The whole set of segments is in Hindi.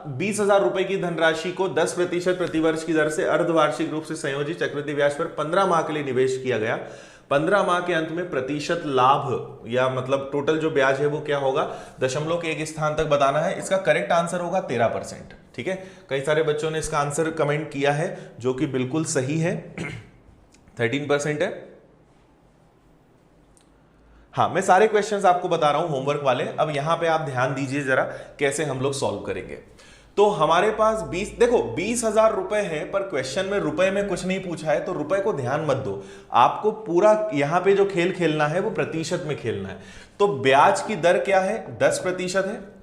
20,000 रुपए की धनराशि को 10% प्रतिवर्ष की दर से अर्धवार्षिक रूप से संयोजित चक्रवृद्धि ब्याज पर 15 माह के लिए निवेश किया गया। 15 माह के अंत में प्रतिशत लाभ या मतलब टोटल जो ब्याज है वो क्या होगा, दशमलव के एक स्थान तक बताना है। इसका करेक्ट आंसर होगा 13%। ठीक है, कई सारे बच्चों ने इसका आंसर कमेंट किया है जो कि बिल्कुल सही है, 13% है। हाँ, मैं सारे क्वेश्चंस आपको बता रहा हूं होमवर्क वाले। अब यहां पे आप ध्यान दीजिए जरा कैसे हम लोग सॉल्व करेंगे। तो हमारे पास 20,000 रुपए है, पर क्वेश्चन में रुपए में कुछ नहीं पूछा है, तो रुपए को ध्यान मत दो। आपको पूरा यहां पे जो खेल खेलना है वो प्रतिशत में खेलना है। तो ब्याज की दर क्या है, 10% है।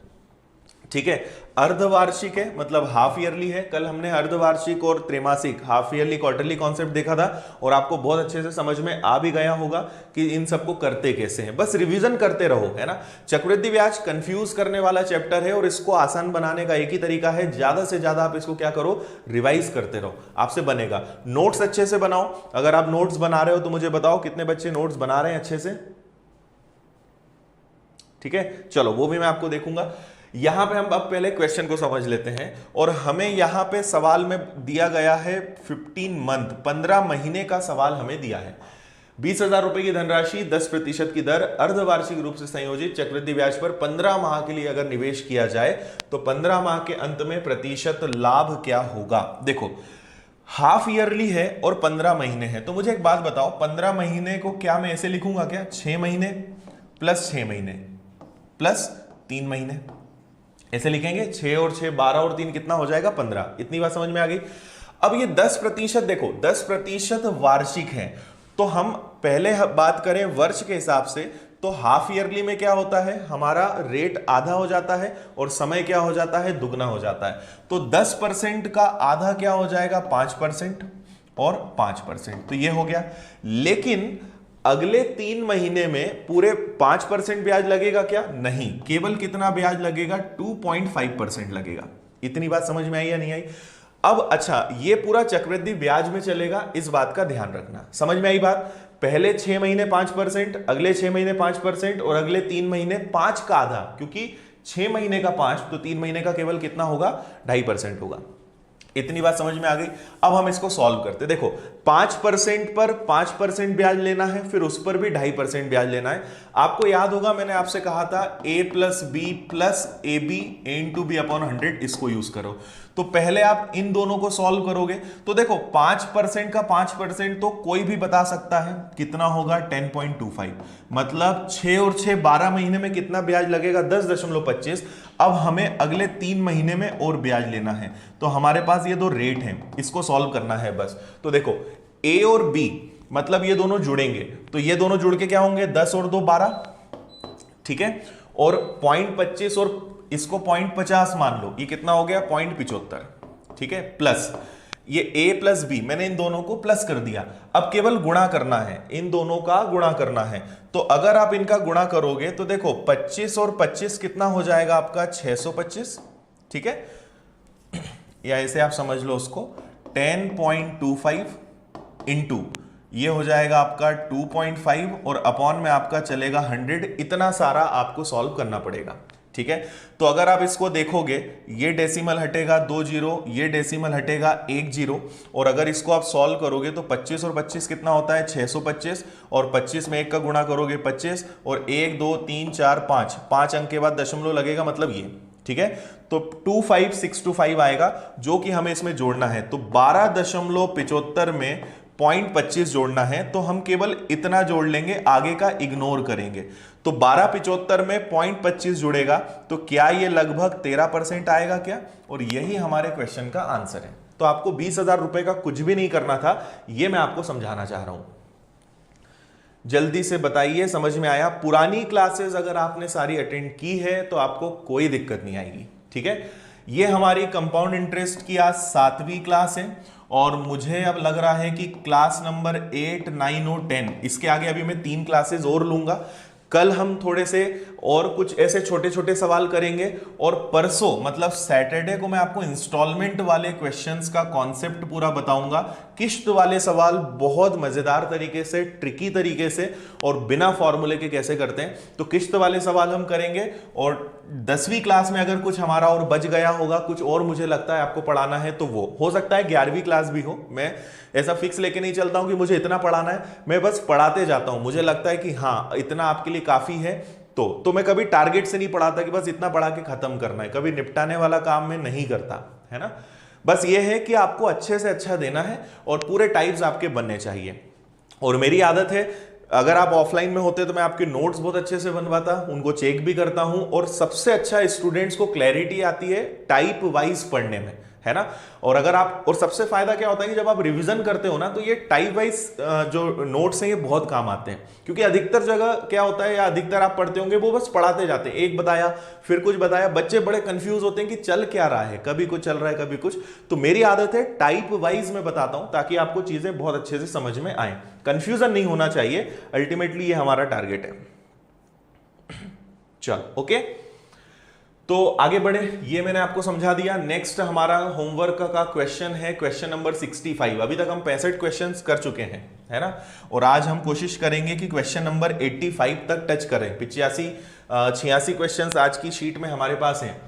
ठीक है, अर्धवार्षिक है मतलब हाफ ईयरली है। कल हमने अर्धवार्षिक और त्रैमासिक, हाफ ईयरली, क्वार्टरली कॉन्सेप्ट देखा था और आपको बहुत अच्छे से समझ में आ भी गया होगा कि इन सबको करते कैसे हैं। बस रिवीजन करते रहो, है ना। चक्रवृद्धि ब्याज कंफ्यूज करने वाला चैप्टर है और इसको आसान बनाने का एक ही तरीका है, ज्यादा से ज्यादा आप इसको क्या करो, रिवाइज करते रहो, आपसे बनेगा। नोट्स अच्छे से बनाओ। अगर आप नोट्स बना रहे हो तो मुझे बताओ कितने बच्चे नोट्स बना रहे हैं अच्छे से। ठीक है, चलो वो भी मैं आपको देखूंगा। यहां पे हम अब पहले क्वेश्चन को समझ लेते हैं और हमें यहां पे सवाल में दिया गया है 15 मंथ, 15 महीने का सवाल हमें दिया है। 20,000 रुपए की धनराशि 10% की दर अर्धवार्षिक रूप से संयोजित चक्रवृद्धि ब्याज पर 15 माह के लिए अगर निवेश किया जाए तो 15 माह के अंत में प्रतिशत लाभ क्या होगा। देखो, हाफ ईयरली है और 15 महीने हैं, तो मुझे एक बात बताओ, 15 महीने को क्या मैं ऐसे लिखूंगा क्या, 6 महीने प्लस 6 महीने प्लस 3 महीने, ऐसे लिखेंगे। 6 और 6 12 और 3 कितना हो जाएगा, 15। इतनी बात समझ में आ गई। अब ये 10%, देखो 10% वार्षिक है, तो हम पहले बात करें वर्ष के हिसाब से, तो हाफ ईयरली में क्या होता है, हमारा रेट आधा हो जाता है और समय क्या हो जाता है, दुगना हो जाता है। तो 10% का आधा क्या हो जाएगा, 5% और 5%, तो ये हो गया। लेकिन अगले 3 महीने में पूरे 5% ब्याज लगेगा क्या, नहीं, केवल कितना ब्याज लगेगा, 2.5% लगेगा। इतनी बात समझ में आई या नहीं आई। अब अच्छा, ये पूरा चक्रवृद्धि ब्याज में चलेगा, इस बात का ध्यान रखना। समझ में आई बात। पहले 6 महीने 5%, अगले 6 महीने 5% और अगले 3 महीने 5 का आधा, क्योंकि 6 महीने का 5 तो 3 महीने का केवल कितना होगा, 2.5% होगा। इतनी बात समझ में आ गई। अब हम इसको सॉल्व करते। देखो 5% पर 5% ब्याज लेना है, फिर उस पर भी 2.5% ब्याज लेना है। आपको याद होगा मैंने आपसे कहा था a plus B plus A B into B upon 100, इसको यूज करो। तो पहले आप इन दोनों को सॉल्व करोगे तो देखो 5% का 5% तो कोई भी बता सकता है कितना होगा, 10.25। मतलब 6 और 6 12 महीने में कितना ब्याज लगेगा, 10.25। अब हमें अगले 3 महीने में और ब्याज लेना है, तो हमारे पास ये दो रेट हैं, इसको सॉल्व करना है बस। तो देखो ए और बी मतलब ये दोनों जुड़ेंगे, तो ये दोनों जुड़ के क्या होंगे, 10 और 2 12, ठीक है। और 0.25 और इसको 0.50 मान लो, ये कितना हो गया, 0.75, ठीक है। प्लस ये a प्लस बी, मैंने इन दोनों को प्लस कर दिया। अब केवल गुणा करना है, इन दोनों का गुणा करना है। तो अगर आप इनका गुणा करोगे तो देखो 25 और 25 कितना हो जाएगा आपका, 625, ठीक है। या ऐसे आप समझ लो उसको, 10.25 इंटू ये हो जाएगा आपका 2.5 और अपॉन में आपका चलेगा 100। इतना सारा आपको सॉल्व करना पड़ेगा, ठीक है। तो अगर आप इसको देखोगे, ये डेसिमल हटेगा 2 0, ये डेसिमल हटेगा 1 0, और अगर इसको आप सॉल्व करोगे तो 25 और 25 कितना होता है, 625, और 25 में 1 का गुणा करोगे 25, और 1 2 3 4 5 अंक के बाद दशमलव लगेगा, मतलब ये, ठीक है। तो 25625 आएगा, जो कि हमें इसमें जोड़ना है। तो 12.75 में 0.25 जोड़ना है, तो हम केवल इतना जोड़ लेंगे, आगे का इग्नोर करेंगे। तो 12.75 में 0.25 जुड़ेगा, तो क्या ये लगभग 13% आएगा क्या, और यही हमारे क्वेश्चन का आंसर है। तो आपको 20,000 रुपए का कुछ भी नहीं करना था, ये मैं आपको समझाना चाह रहा हूं। जल्दी से बताइए, समझ में आया। पुरानी क्लासेस अगर आपने सारी अटेंड की है तो आपको कोई दिक्कत नहीं आएगी, ठीक है। ये हमारी कंपाउंड इंटरेस्ट की आज 7वीं क्लास है, और मुझे अब लग रहा है कि क्लास नंबर 8 9 और 10, इसके आगे अभी मैं 3 क्लासेस और लूंगा। कल हम थोड़े से और कुछ ऐसे छोटे छोटे सवाल करेंगे। और परसों मतलब सैटरडे को मैं आपको इंस्टॉलमेंट वाले क्वेश्चंस का कॉन्सेप्ट पूरा बताऊंगा। किश्त वाले सवाल बहुत मजेदार तरीके से, ट्रिकी तरीके से और बिना फॉर्मूले के कैसे करते हैं, तो किश्त वाले सवाल हम करेंगे। और 10वीं क्लास में अगर कुछ हमारा और बच गया होगा, कुछ और मुझे लगता है आपको पढ़ाना है, तो वो हो सकता है 11वीं क्लास भी हो। मैं ऐसा फिक्स लेके नहीं चलता हूं कि मुझे इतना पढ़ाना है, मैं बस पढ़ाते जाता हूं। मुझे लगता है कि हाँ इतना आपके लिए काफी है, तो मैं कभी टारगेट से नहीं पढ़ाता कि बस इतना पढ़ा के खत्म करना है, कभी निपटाने वाला काम मैं नहीं करता, है ना। बस ये है कि आपको अच्छे से अच्छा देना है और पूरे टाइप्स आपके बनने चाहिए। और मेरी आदत है, अगर आप ऑफलाइन में होते तो मैं आपके नोट्स बहुत अच्छे से बनवाता, उनको चेक भी करता हूं। और सबसे अच्छा स्टूडेंट्स को क्लैरिटी आती है टाइप वाइज पढ़ने में, है ना। और अगर आप, और सबसे फायदा क्या होता है कि जब आप रिवीजन करते हो ना, तो ये टाइप वाइज जो नोट्स हैं ये बहुत काम आते हैं। क्योंकि अधिकतर जगह क्या होता है, या अधिकतर आप पढ़ते होंगे, वो बस पढ़ाते जाते हैं, एक बताया फिर कुछ बताया, बच्चे बड़े कंफ्यूज होते हैं कि चल क्या रहा है, कभी कुछ चल रहा है कभी कुछ। तो मेरी आदत है टाइप वाइज में बताता हूं, ताकि आपको चीजें बहुत अच्छे से समझ में आए, कंफ्यूजन नहीं होना चाहिए। अल्टीमेटली ये हमारा टारगेट है। चल ओके, तो आगे बढ़े, ये मैंने आपको समझा दिया। नेक्स्ट हमारा होमवर्क का क्वेश्चन है क्वेश्चन नंबर 65। अभी तक हम 65 क्वेश्चंस कर चुके हैं, है ना। और आज हम कोशिश करेंगे कि क्वेश्चन नंबर 85 तक टच करें। 86 क्वेश्चंस आज की शीट में हमारे पास हैं,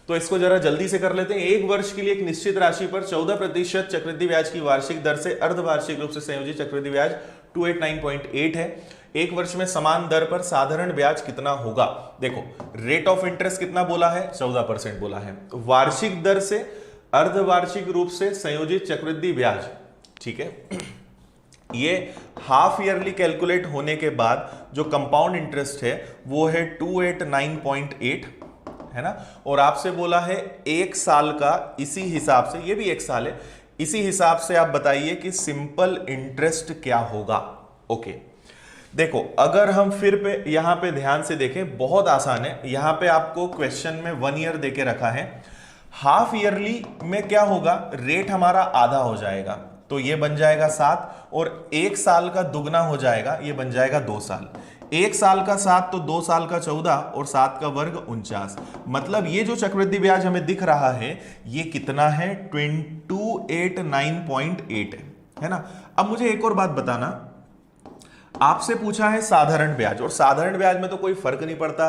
तो इसको जरा जल्दी से कर लेते हैं। एक वर्ष के लिए एक निश्चित राशि पर 14% चक्रवृद्धि ब्याज की वार्षिक दर से अर्धवार्षिक रूप से संयोजित चक्रवृद्धि ब्याज 289.8 है। एक वर्ष में समान दर पर साधारण ब्याज कितना होगा। देखो, रेट ऑफ इंटरेस्ट कितना बोला है, 14% बोला है। वार्षिक दर से अर्धवार्षिक रूप से संयोजित चक्रवृद्धि ब्याज, ठीक है, ये हाफ ईयरली कैलकुलेट होने के बाद जो कंपाउंड इंटरेस्ट है वो है 289.8, है ना। और आपसे बोला है एक साल का, इसी हिसाब से, ये भी एक साल है, इसी हिसाब से आप बताइए कि सिंपल इंटरेस्ट क्या होगा। ओके, देखो अगर हम फिर पे यहां पे ध्यान से देखें, बहुत आसान है। यहां पे आपको क्वेश्चन में 1 ईयर देके रखा है। हाफ ईयरली में क्या होगा, रेट हमारा आधा हो जाएगा, तो ये बन जाएगा 7, और एक साल का दुगना हो जाएगा, ये बन जाएगा 2 साल। एक साल का 7 तो 2 साल का 14 और 7 का वर्ग 49। मतलब ये जो चक्रवृद्धि ब्याज हमें दिख रहा है ये कितना है, 289.8 है ना। अब मुझे एक और बात बताना, आपसे पूछा है साधारण ब्याज, और साधारण ब्याज में तो कोई फर्क नहीं पड़ता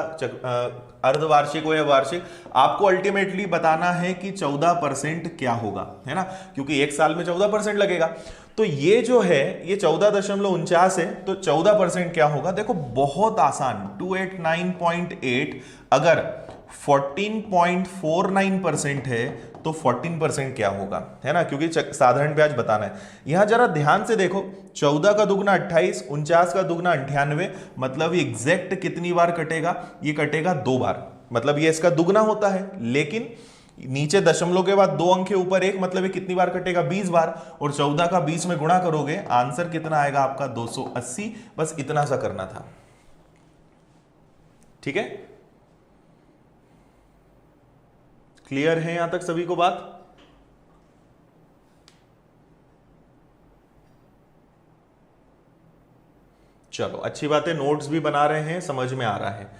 अर्धवार्षिक हो या वार्षिक, आपको अल्टीमेटली बताना है कि 14% क्या होगा, है ना, क्योंकि एक साल में 14% लगेगा। तो ये जो है ये 14.49 है, तो 14% क्या होगा। देखो बहुत आसान, 289.8 अगर 14.49% है तो 14% क्या होगा, है ना, क्योंकि साधारण ब्याज बताना है। यहां जरा ध्यान से देखो, 14 का दुगना 28, 49 का दुगना 98, मतलब ये एग्जैक्ट कितनी बार कटेगा, ये कटेगा 2 बार, मतलब ये इसका दुगना होता है। लेकिन नीचे दशमलव के बाद 2 अंक के ऊपर 1, मतलब ये कितनी बार कटेगा, 20 बार। और 14 का 20 में गुणा करोगे, आंसर कितना आएगा आपका, 280। बस इतना सा करना था, ठीक है। क्लियर है यहां तक सभी को बात। चलो अच्छी बात है, नोट्स भी बना रहे हैं, समझ में आ रहा है।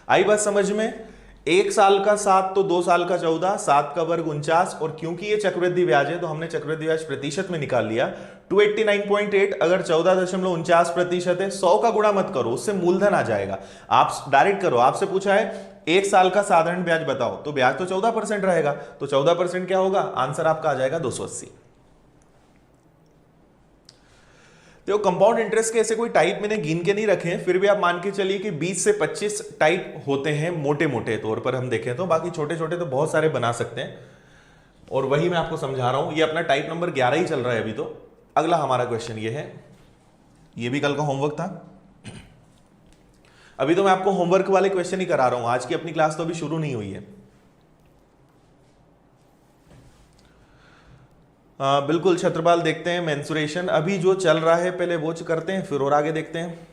आई बात समझ में। एक साल का 7 तो 2 साल का 14, 7 का वर्ग 49, और क्योंकि ये चक्रवृद्धि ब्याज है तो हमने चक्रवृद्धि ब्याज प्रतिशत में निकाल लिया। 289.8 अगर 14.49% है, 100 का गुणा मत करो, उससे मूलधन आ जाएगा। आप डायरेक्ट करो, आपसे पूछा है एक साल का साधारण ब्याज बताओ, तो ब्याज तो 14% रहेगा, तो 14% क्या होगा, आंसर आपका आ जाएगा 280। तो कंपाउंड इंटरेस्ट के ऐसे कोई टाइप मैंने गिन के नहीं रखे हैं, फिर भी आप मान के चलिए कि 20 से 25 टाइप होते हैं मोटे मोटे तौर पर हम देखें तो। बाकी छोटे छोटे तो बहुत सारे बना सकते हैं, और वही मैं आपको समझा रहा हूं। ये अपना टाइप नंबर 11 ही चल रहा है अभी तो। अगला हमारा क्वेश्चन ये है, ये भी कल का होमवर्क था। अभी तो मैं आपको होमवर्क वाले क्वेश्चन ही करा रहा हूं, आज की अपनी क्लास तो अभी शुरू नहीं हुई है। बिल्कुल छत्रपाल, देखते हैं मेंसुरेशन अभी जो चल रहा है, पहले वो करते हैं फिर और आगे देखते हैं।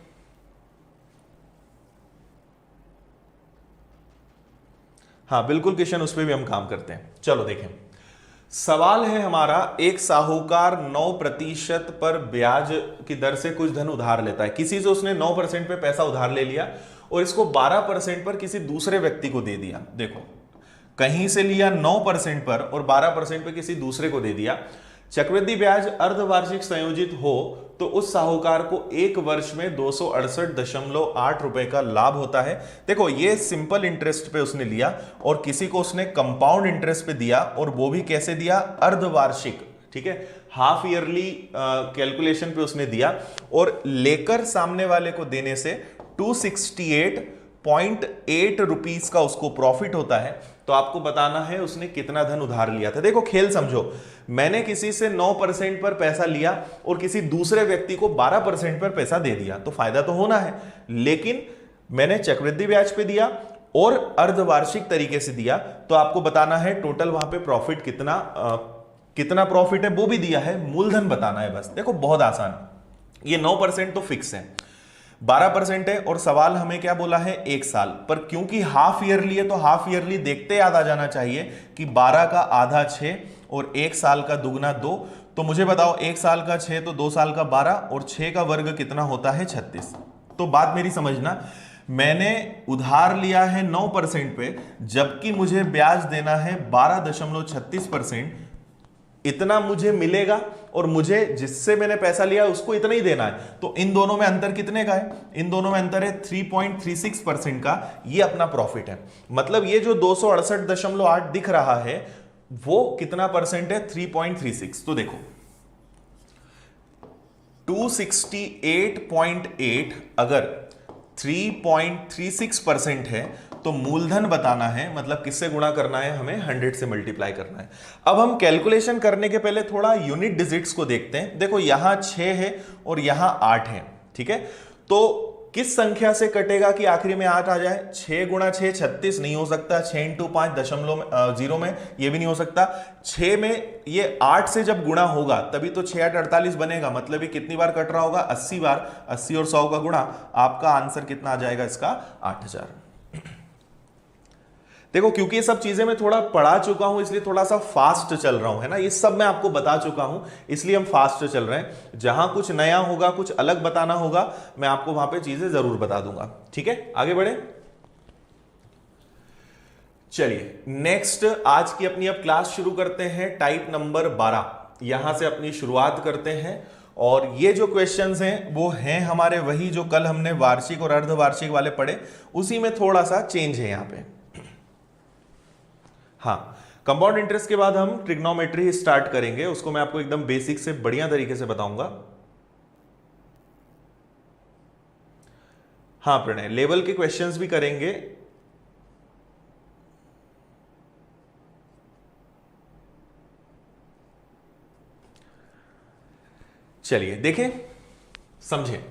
हाँ बिल्कुल किशन, उस पर भी हम काम करते हैं। चलो देखें, सवाल है हमारा, एक साहूकार 9% पर ब्याज की दर से कुछ धन उधार लेता है। किसी से उसने 9% पे पैसा उधार ले लिया और इसको 12% पर किसी दूसरे व्यक्ति को दे दिया, देखो कहीं से लिया 9% पर और 12% पर किसी दूसरे को दे दिया, चक्रवृद्धि ब्याज अर्धवार्षिक संयोजित हो तो उस साहूकार को एक वर्ष में 268.8 रुपए का लाभ होता है। देखो ये सिंपल इंटरेस्ट पे उसने लिया और किसी को उसने कंपाउंड इंटरेस्ट पे दिया, और वो भी कैसे दिया, अर्धवार्षिक, ठीक है, हाफ ईयरली कैलकुलेशन पे उसने दिया, और लेकर सामने वाले को देने से 268.8 रुपीस का उसको प्रॉफिट होता है। तो आपको बताना है उसने कितना धन उधार लिया था। देखो खेल समझो, मैंने किसी से 9% पर पैसा लिया और किसी दूसरे व्यक्ति को 12% पर पैसा दे दिया, तो फायदा तो होना है, लेकिन मैंने चक्रवृद्धि ब्याज पे दिया और अर्धवार्षिक तरीके से दिया, तो आपको बताना है टोटल वहां पे प्रॉफिट कितना प्रॉफिट है वो भी दिया है, मूलधन बताना है बस। देखो बहुत आसान, ये 9% तो फिक्स है, 12% है, और सवाल हमें क्या बोला है, एक साल पर, क्योंकि हाफ ईयरली है तो हाफ ईयरली देखते याद आ जाना चाहिए कि 12 का आधा 6 और एक साल का दुगना 2। तो मुझे बताओ एक साल का 6 तो 2 साल का 12 और 6 का वर्ग कितना होता है, 36। तो बात मेरी समझना, मैंने उधार लिया है 9% पे, जबकि मुझे ब्याज देना है 12.36%, इतना मुझे मिलेगा और मुझे जिससे मैंने पैसा लिया उसको इतना ही देना है। तो इन दोनों में अंतर कितने का है, इन दोनों में अंतर है 3.36% का, ये अपना प्रॉफिट है। मतलब ये जो 268.8 दिख रहा है वो कितना परसेंट है, 3.36। तो देखो 268.8 अगर 3.36% है तो मूलधन बताना है, मतलब किससे गुणा करना है, हमें 100 से मल्टीप्लाई करना है। अब हम कैलकुलेशन करने के पहले थोड़ा यूनिट डिजिट्स को देखते हैं। देखो यहां 6 है और यहां 8 है, ठीक है, तो किस संख्या से कटेगा कि आखिरी में 8 आ जाए, 6 गुणा 6 36 नहीं हो सकता, 6 इंटू 5 0 में ये भी नहीं हो सकता, 6 में ये 8 से जब गुणा होगा तभी तो 6 8 48 बनेगा, मतलब ये कितनी बार कट रहा होगा, 80 बार, 80 और 100 का गुणा, आपका आंसर कितना आ जाएगा इसका, 8000। देखो क्योंकि ये सब चीजें मैं थोड़ा पढ़ा चुका हूं इसलिए थोड़ा सा फास्ट चल रहा हूं, है ना, ये सब मैं आपको बता चुका हूं इसलिए हम फास्ट चल रहे हैं। जहां कुछ नया होगा, कुछ अलग बताना होगा, मैं आपको वहां पे चीजें जरूर बता दूंगा, ठीक है। आगे बढ़े, चलिए नेक्स्ट आज की अपनी अब क्लास शुरू करते हैं, टाइप नंबर 12, यहां से अपनी शुरुआत करते हैं। और ये जो क्वेश्चंस हैं वो हैं हमारे वही जो कल हमने वार्षिक और अर्धवार्षिक वाले पढ़े, उसी में थोड़ा सा चेंज है यहां पे। हाँ, कंपाउंड इंटरेस्ट के बाद हम ट्रिग्नोमेट्री स्टार्ट करेंगे, उसको मैं आपको एकदम बेसिक से बढ़िया तरीके से बताऊंगा। हाँ प्रणय, लेवल के क्वेश्चंस भी करेंगे। चलिए देखें, समझें।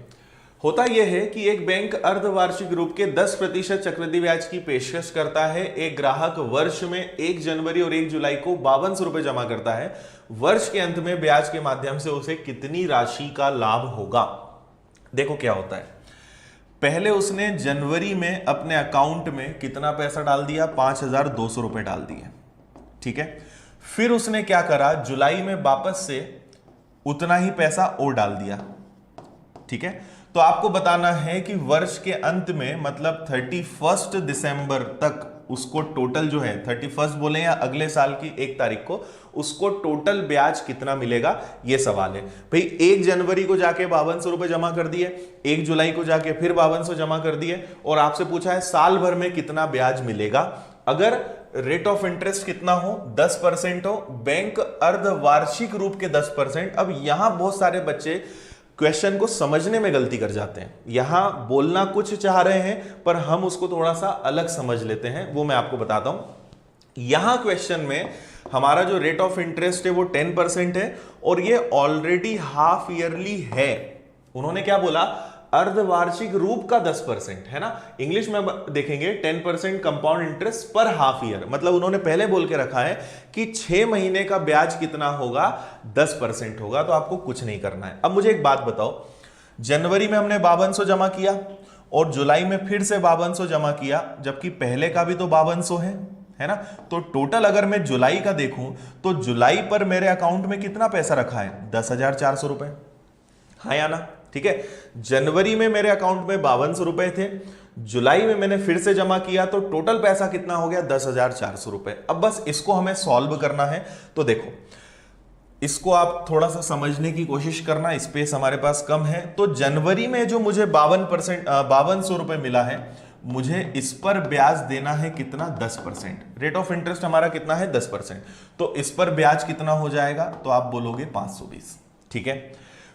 होता यह है कि एक बैंक अर्धवार्षिक रूप के 10% चक्रवृद्धि ब्याज की पेशकश करता है। एक ग्राहक वर्ष में 1 जनवरी और 1 जुलाई को 5200 रुपए जमा करता है। वर्ष के अंत में ब्याज के माध्यम से उसे कितनी राशि का लाभ होगा। देखो क्या होता है, पहले उसने जनवरी में अपने अकाउंट में कितना पैसा डाल दिया, 5200 रुपए डाल दिए, ठीक है। फिर उसने क्या करा, जुलाई में वापस से उतना ही पैसा और डाल दिया, ठीक है। तो आपको बताना है कि वर्ष के अंत में, मतलब 31 दिसंबर तक उसको टोटल जो है, 31 बोले या अगले साल की 1 तारीख को, उसको टोटल ब्याज कितना मिलेगा, ये सवाल है भाई। 1 जनवरी को जाके 5200 रुपए जमा कर दिए, 1 जुलाई को जाके फिर 5200 जमा कर दिए, और आपसे पूछा है साल भर में कितना ब्याज मिलेगा। अगर रेट ऑफ इंटरेस्ट कितना हो, 10% हो, बैंक अर्धवार्षिक रूप के 10%। अब यहां बहुत सारे बच्चे क्वेश्चन को समझने में गलती कर जाते हैं, यहां बोलना कुछ चाह रहे हैं पर हम उसको थोड़ा सा अलग समझ लेते हैं, वो मैं आपको बताता हूं। यहां क्वेश्चन में हमारा जो रेट ऑफ इंटरेस्ट है वो 10% है और ये ऑलरेडी हाफ ईयरली है। उन्होंने क्या बोला, अर्धवार्षिक रूप का 10% है ना, इंग्लिश में देखेंगे 10% कंपाउंड इंटरेस्ट पर हाफ ईयर, मतलब उन्होंने पहले बोल के रखा है कि 6 महीने का ब्याज कितना होगा, 10% होगा, तो आपको कुछ नहीं करना है। अब मुझे एक बात बताओ, जनवरी में हमने 5200 जमा किया और जुलाई में फिर से 5200 जमा किया, जबकि पहले का भी तो 5200 है ना, तो टोटल अगर मैं जुलाई का देखूं तो जुलाई पर मेरे अकाउंट में कितना पैसा रखा है, 10,400 रुपए, हाँ या ना, ठीक है। जनवरी में मेरे अकाउंट में 5200 रुपए थे, जुलाई में मैंने फिर से जमा किया तो टोटल पैसा कितना हो गया 10,400 रुपए। अब बस इसको हमें सॉल्व करना है। तो देखो इसको आप थोड़ा सा समझने की कोशिश करना, स्पेस हमारे पास कम है। तो जनवरी में जो मुझे 5200 रुपए मिला है, मुझे इस पर ब्याज देना है कितना 10%। रेट ऑफ इंटरेस्ट हमारा कितना है 10%। तो इस पर ब्याज कितना हो जाएगा, तो आप बोलोगे 520। ठीक है,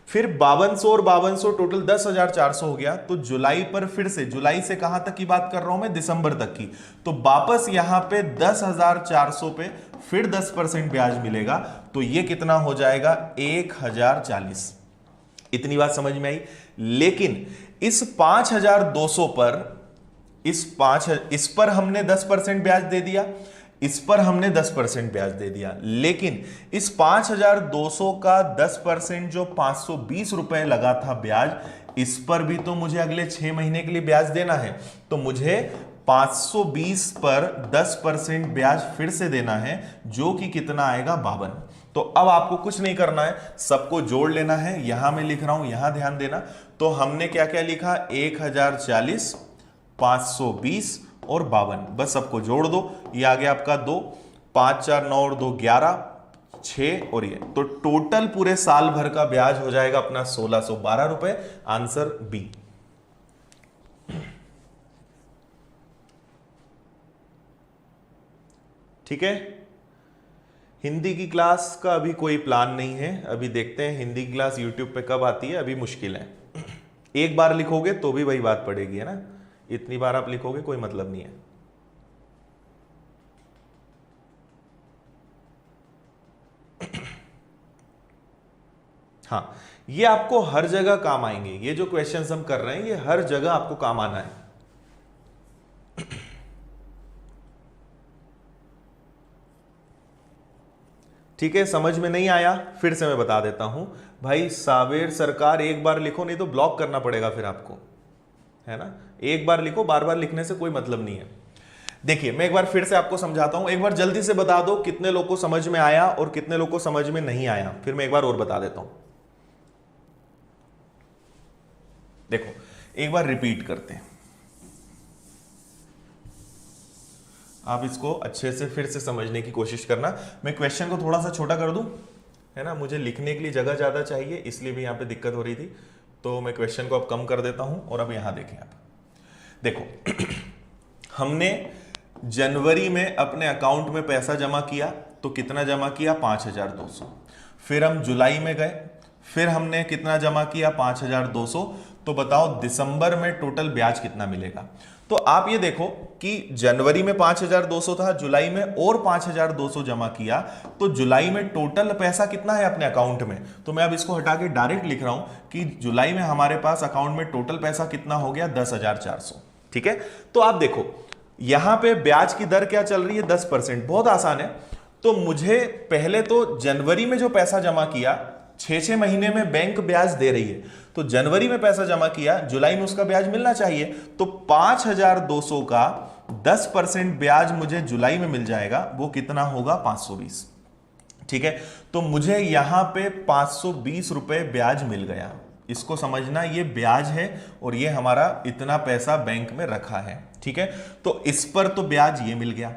फिर 5200 और 5200 टोटल 10,400 हो गया। तो जुलाई पर फिर से, जुलाई से कहां तक की बात कर रहा हूं मैं, दिसंबर तक की। तो वापस यहां पे 10,400 पे फिर 10% ब्याज मिलेगा। तो ये कितना हो जाएगा 1,040। इतनी बात समझ में आई। लेकिन इस 5,200 पर इस पर हमने 10% ब्याज दे दिया, इस पर हमने 10% ब्याज दे दिया। लेकिन इस 5,200 का 10% जो 520 रुपए लगा था ब्याज, इस पर भी तो मुझे अगले 6 महीने के लिए ब्याज देना है। तो मुझे 520 पर 10% ब्याज फिर से देना है, जो कि कितना आएगा 52। तो अब आपको कुछ नहीं करना है, सबको जोड़ लेना है। यहां मैं लिख रहा हूं, यहां ध्यान देना। तो हमने क्या क्या लिखा, 1,040, 520 और 52, बस सबको जोड़ दो। ये आ गया आपका 2, 5 4 9 और 2 11, 6 और ये। तो टोटल पूरे साल भर का ब्याज हो जाएगा अपना 1,612 रुपए। Answer B. ठीक है, हिंदी की क्लास का अभी कोई प्लान नहीं है। अभी देखते हैं हिंदी की क्लास यूट्यूब पे कब आती है, अभी मुश्किल है। एक बार लिखोगे तो भी वही बात पड़ेगी, है ना। इतनी बार आप लिखोगे कोई मतलब नहीं है। हाँ, ये आपको हर जगह काम आएंगे। ये जो क्वेश्चंस हम कर रहे हैं, ये हर जगह आपको काम आना है। ठीक है, समझ में नहीं आया फिर से मैं बता देता हूं भाई। सावेर सरकार एक बार लिखो, नहीं तो ब्लॉक करना पड़ेगा फिर आपको, है ना। एक बार लिखो, बार बार लिखने से कोई मतलब नहीं है। देखिए मैं एक बार फिर से आपको समझाता हूं। एक बार जल्दी से बता दो कितने लोगों को समझ में आया और कितने लोगों को समझ में नहीं आया, फिर मैं एक बार और बता देता हूं। देखो एक बार रिपीट करते हैं, आप इसको अच्छे से फिर से समझने की कोशिश करना। मैं क्वेश्चन को थोड़ा सा छोटा कर दूं, है ना। मुझे लिखने के लिए जगह ज्यादा चाहिए, इसलिए भी यहां पे दिक्कत हो रही थी। तो मैं क्वेश्चन को अब कम कर देता हूं और अब यहां देखें आप। देखो हमने जनवरी में अपने अकाउंट में पैसा जमा किया, तो कितना जमा किया 5,200। फिर हम जुलाई में गए, फिर हमने कितना जमा किया 5,200। तो बताओ दिसंबर में टोटल ब्याज कितना मिलेगा। तो आप ये देखो कि जनवरी में 5,200 था, जुलाई में और 5,200 जमा किया, तो जुलाई में टोटल पैसा कितना है अपने अकाउंट में। तो मैं अब इसको हटा के डायरेक्ट लिख रहा हूं कि जुलाई में हमारे पास अकाउंट में टोटल पैसा कितना हो गया 10,400। ठीक है, तो आप देखो यहां पे ब्याज की दर क्या चल रही है 10%। बहुत आसान है। तो मुझे पहले तो जनवरी में जो पैसा जमा किया, 6 महीने में बैंक ब्याज दे रही है, तो जनवरी में पैसा जमा किया, जुलाई में उसका ब्याज मिलना चाहिए। तो 5,200 का 10% ब्याज मुझे जुलाई में मिल जाएगा, वो कितना होगा 520। ठीक है, तो मुझे यहां पे 520 रुपए ब्याज मिल गया। इसको समझना, ये ब्याज है और ये हमारा इतना पैसा बैंक में रखा है। ठीक है, तो इस पर तो ब्याज ये मिल गया।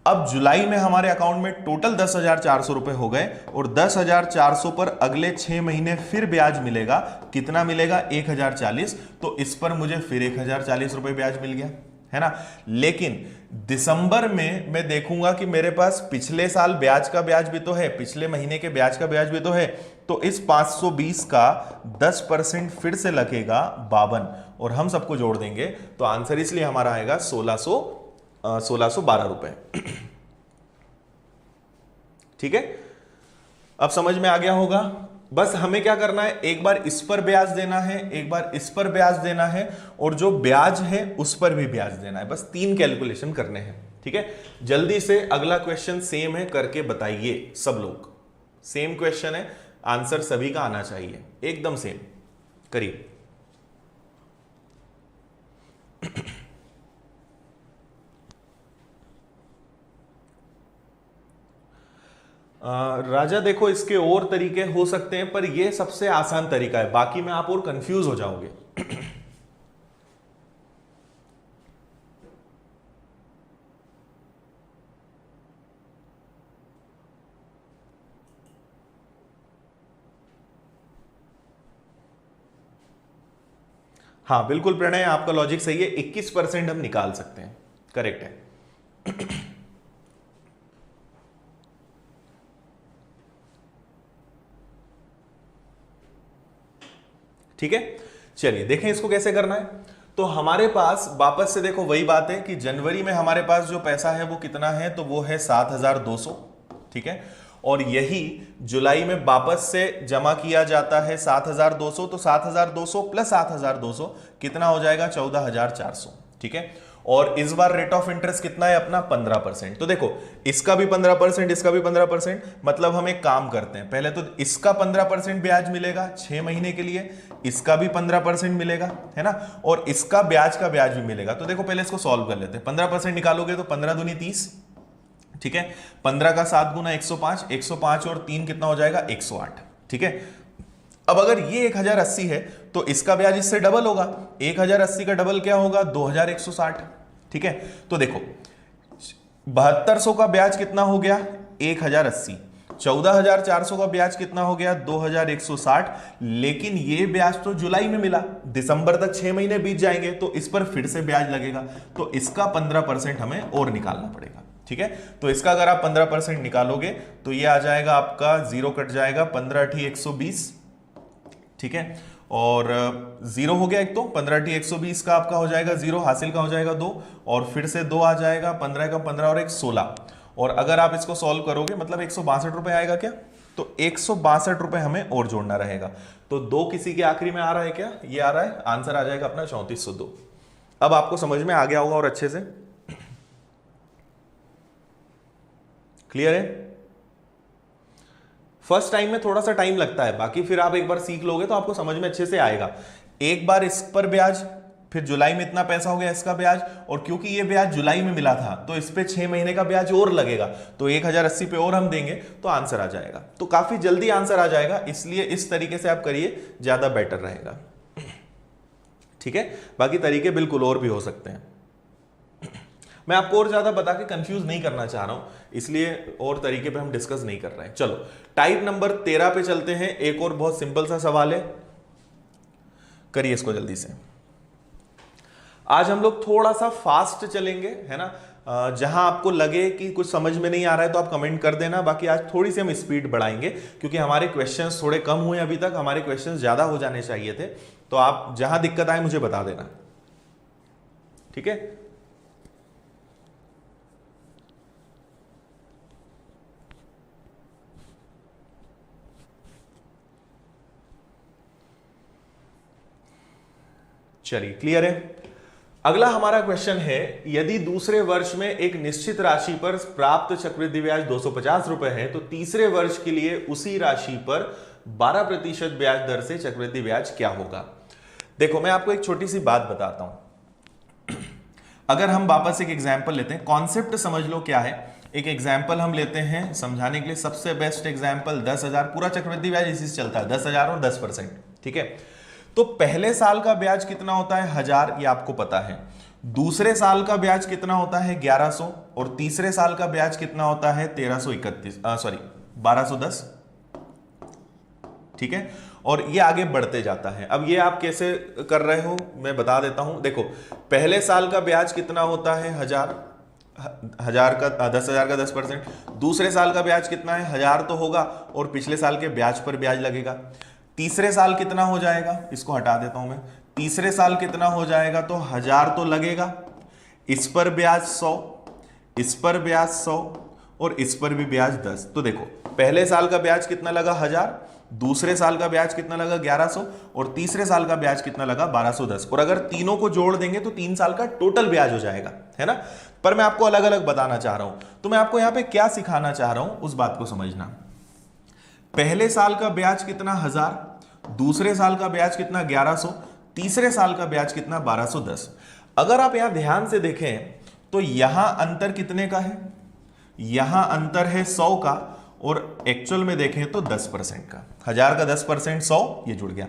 अब जुलाई में हमारे अकाउंट में टोटल 10,400 रुपए हो गए और 10,400 पर अगले 6 महीने फिर ब्याज मिलेगा। कितना मिलेगा 1,040। तो इस पर मुझे फिर 1,040 रुपए ब्याज मिल गया, है ना। लेकिन दिसंबर में मैं देखूंगा कि मेरे पास पिछले साल ब्याज का ब्याज भी तो है, पिछले महीने के ब्याज का ब्याज भी तो है। तो इस 520 का 10% फिर से लगेगा 52 और हम सबको जोड़ देंगे। तो आंसर इसलिए हमारा आएगा 1,612 रुपए। ठीक है, अब समझ में आ गया होगा। बस हमें क्या करना है, एक बार इस पर ब्याज देना है, एक बार इस पर ब्याज देना है, और जो ब्याज है उस पर भी ब्याज देना है। बस 3 कैलकुलेशन करने हैं। ठीक है, जल्दी से अगला क्वेश्चन सेम है, करके बताइए सब लोग। सेम क्वेश्चन है, आंसर सभी का आना चाहिए एकदम सेम। करिए। राजा देखो इसके और तरीके हो सकते हैं, पर यह सबसे आसान तरीका है, बाकी में आप और कंफ्यूज हो जाओगे। हाँ बिल्कुल प्रणय, आपका लॉजिक सही है, 21% हम निकाल सकते हैं, करेक्ट है। ठीक है, चलिए देखें इसको कैसे करना है। तो हमारे पास वापस से देखो वही बात है कि जनवरी में हमारे पास जो पैसा है वो कितना है, तो वो है 7,200, ठीक है। और यही जुलाई में वापस से जमा किया जाता है 7,200, तो 7,200 प्लस 7,200 कितना हो जाएगा, 14,400, ठीक है। और इस बार रेट ऑफ इंटरेस्ट कितना है अपना, 15%। तो देखो इसका भी 15%, इसका भी 15%, मतलब हम एक काम करते हैं, पहले तो इसका 15% ब्याज मिलेगा 6 महीने के लिए, इसका भी 15% मिलेगा, है ना, और इसका ब्याज का ब्याज भी मिलेगा। तो देखो पहले इसको सॉल्व कर लेते हैं। 15% निकालोगे तो 15 दूनी 30, ठीक है। 15 का 7 गुना 105, 105 और 3 कितना हो जाएगा, 108, ठीक है। अब अगर ये 1080 है तो इसका ब्याज इससे डबल होगा, 1080 का डबल क्या होगा, 2160, ठीक है। तो देखो 7200 का ब्याज कितना हो गया, 1080, 14,400 का ब्याज कितना हो गया, 2160, लेकिन ये ब्याज तो जुलाई में मिला, दिसंबर तक 6 महीने बीत जाएंगे तो इस पर फिर से ब्याज लगेगा, तो इसका 15% हमें और निकालना पड़ेगा, ठीक है। तो इसका अगर आप 15% निकालोगे तो ये आ जाएगा आपका, जीरो कट जाएगा, 15 120, ठीक है, और जीरो हो गया एक, तो 15 120 का आपका हो जाएगा जीरो, हासिल का हो जाएगा 2, और फिर से 2 आ जाएगा, 15 का 15 और 1 16, और अगर आप इसको सॉल्व करोगे मतलब 162 रुपए आएगा क्या, तो 162 रुपए हमें और जोड़ना रहेगा। तो 2 किसी के आखिरी में आ रहा है क्या, ये आ रहा है, आंसर आ जाएगा अपना 3402। अब आपको समझ में आ गया होगा और अच्छे से क्लियर है। फर्स्ट टाइम में थोड़ा सा टाइम लगता है, बाकी फिर आप एक बार सीख लोगे तो आपको समझ में अच्छे से आएगा। एक बार इस पर ब्याज, फिर जुलाई में इतना पैसा हो गया इसका ब्याज, और क्योंकि ये ब्याज जुलाई में मिला था तो इस पे 6 महीने का ब्याज और लगेगा, तो 1080 पे और हम देंगे तो आंसर आ जाएगा। तो काफी जल्दी आंसर आ जाएगा, इसलिए इस तरीके से आप करिए, ज्यादा बेटर रहेगा, ठीक है। बाकी तरीके बिल्कुल और भी हो सकते हैं, मैं आपको और ज्यादा बता के कंफ्यूज नहीं करना चाह रहा हूं, इसलिए और तरीके पे हम डिस्कस नहीं कर रहे हैं। चलो टाइप नंबर 13 पे चलते हैं। एक और बहुत सिंपल सा सवाल है, करिए इसको जल्दी से। आज हम लोग थोड़ा सा फास्ट चलेंगे, है ना, जहां आपको लगे कि कुछ समझ में नहीं आ रहा है तो आप कमेंट कर देना, बाकी आज थोड़ी सी हम स्पीड बढ़ाएंगे क्योंकि हमारे क्वेश्चंस थोड़े कम हुए अभी तक, हमारे क्वेश्चंस ज्यादा हो जाने चाहिए थे। तो आप जहां दिक्कत आए मुझे बता देना, ठीक है। चलिए क्लियर है। अगला हमारा क्वेश्चन है, यदि दूसरे वर्ष में एक निश्चित राशि पर प्राप्त चक्रवृद्धि ब्याज 250 रुपए है तो तीसरे वर्ष के लिए उसी राशि पर 12% ब्याज दर से चक्रवृद्धि ब्याज क्या होगा। देखो मैं आपको एक छोटी सी बात बताता हूं। अगर हम वापस एक एग्जाम्पल लेते हैं, कॉन्सेप्ट समझ लो क्या है। एक एग्जाम्पल हम लेते हैं समझाने के लिए, सबसे बेस्ट एग्जाम्पल 10,000, पूरा चक्रवृद्धि ब्याज इसी से चलता है, 10,000 और 10%, ठीक है। तो पहले साल का ब्याज कितना होता है 1000, ये आपको पता है। दूसरे साल का ब्याज कितना होता है 1100, और तीसरे साल का ब्याज कितना होता है 1210, ठीक है। और ये आगे बढ़ते जाता है। अब ये आप कैसे कर रहे हो मैं बता देता हूं। देखो पहले साल का ब्याज कितना होता है 1000 का 10,000 का 10%, दूसरे साल का ब्याज कितना है 1000 तो होगा, और पिछले साल के ब्याज पर ब्याज लगेगा। तीसरे साल कितना हो जाएगा, इसको हटा देता हूं मैं, तीसरे साल कितना हो जाएगा, तो 1000 तो लगेगा, इस पर ब्याज 100, इस पर ब्याज 100, और इस पर भी ब्याज 10। तो देखो पहले साल का ब्याज कितना लगा 1000, दूसरे साल का ब्याज कितना लगा 1100, और तीसरे साल का ब्याज कितना लगा 1210। और अगर तीनों को जोड़ देंगे तो 3 साल का टोटल ब्याज हो जाएगा, है ना। पर मैं आपको अलग अलग बताना चाह रहा हूं, तो मैं आपको यहां पे क्या सिखाना चाह रहा हूं उस बात को समझना। पहले साल का ब्याज कितना 1000, दूसरे साल का ब्याज कितना 1100, तीसरे साल का ब्याज कितना 1210। अगर आप यहां ध्यान से देखें तो यहां अंतर कितने का है, यहां अंतर है 100 का, और एक्चुअल में देखें तो 10% का। 1000 का 10% 100, ये जुड़ गया।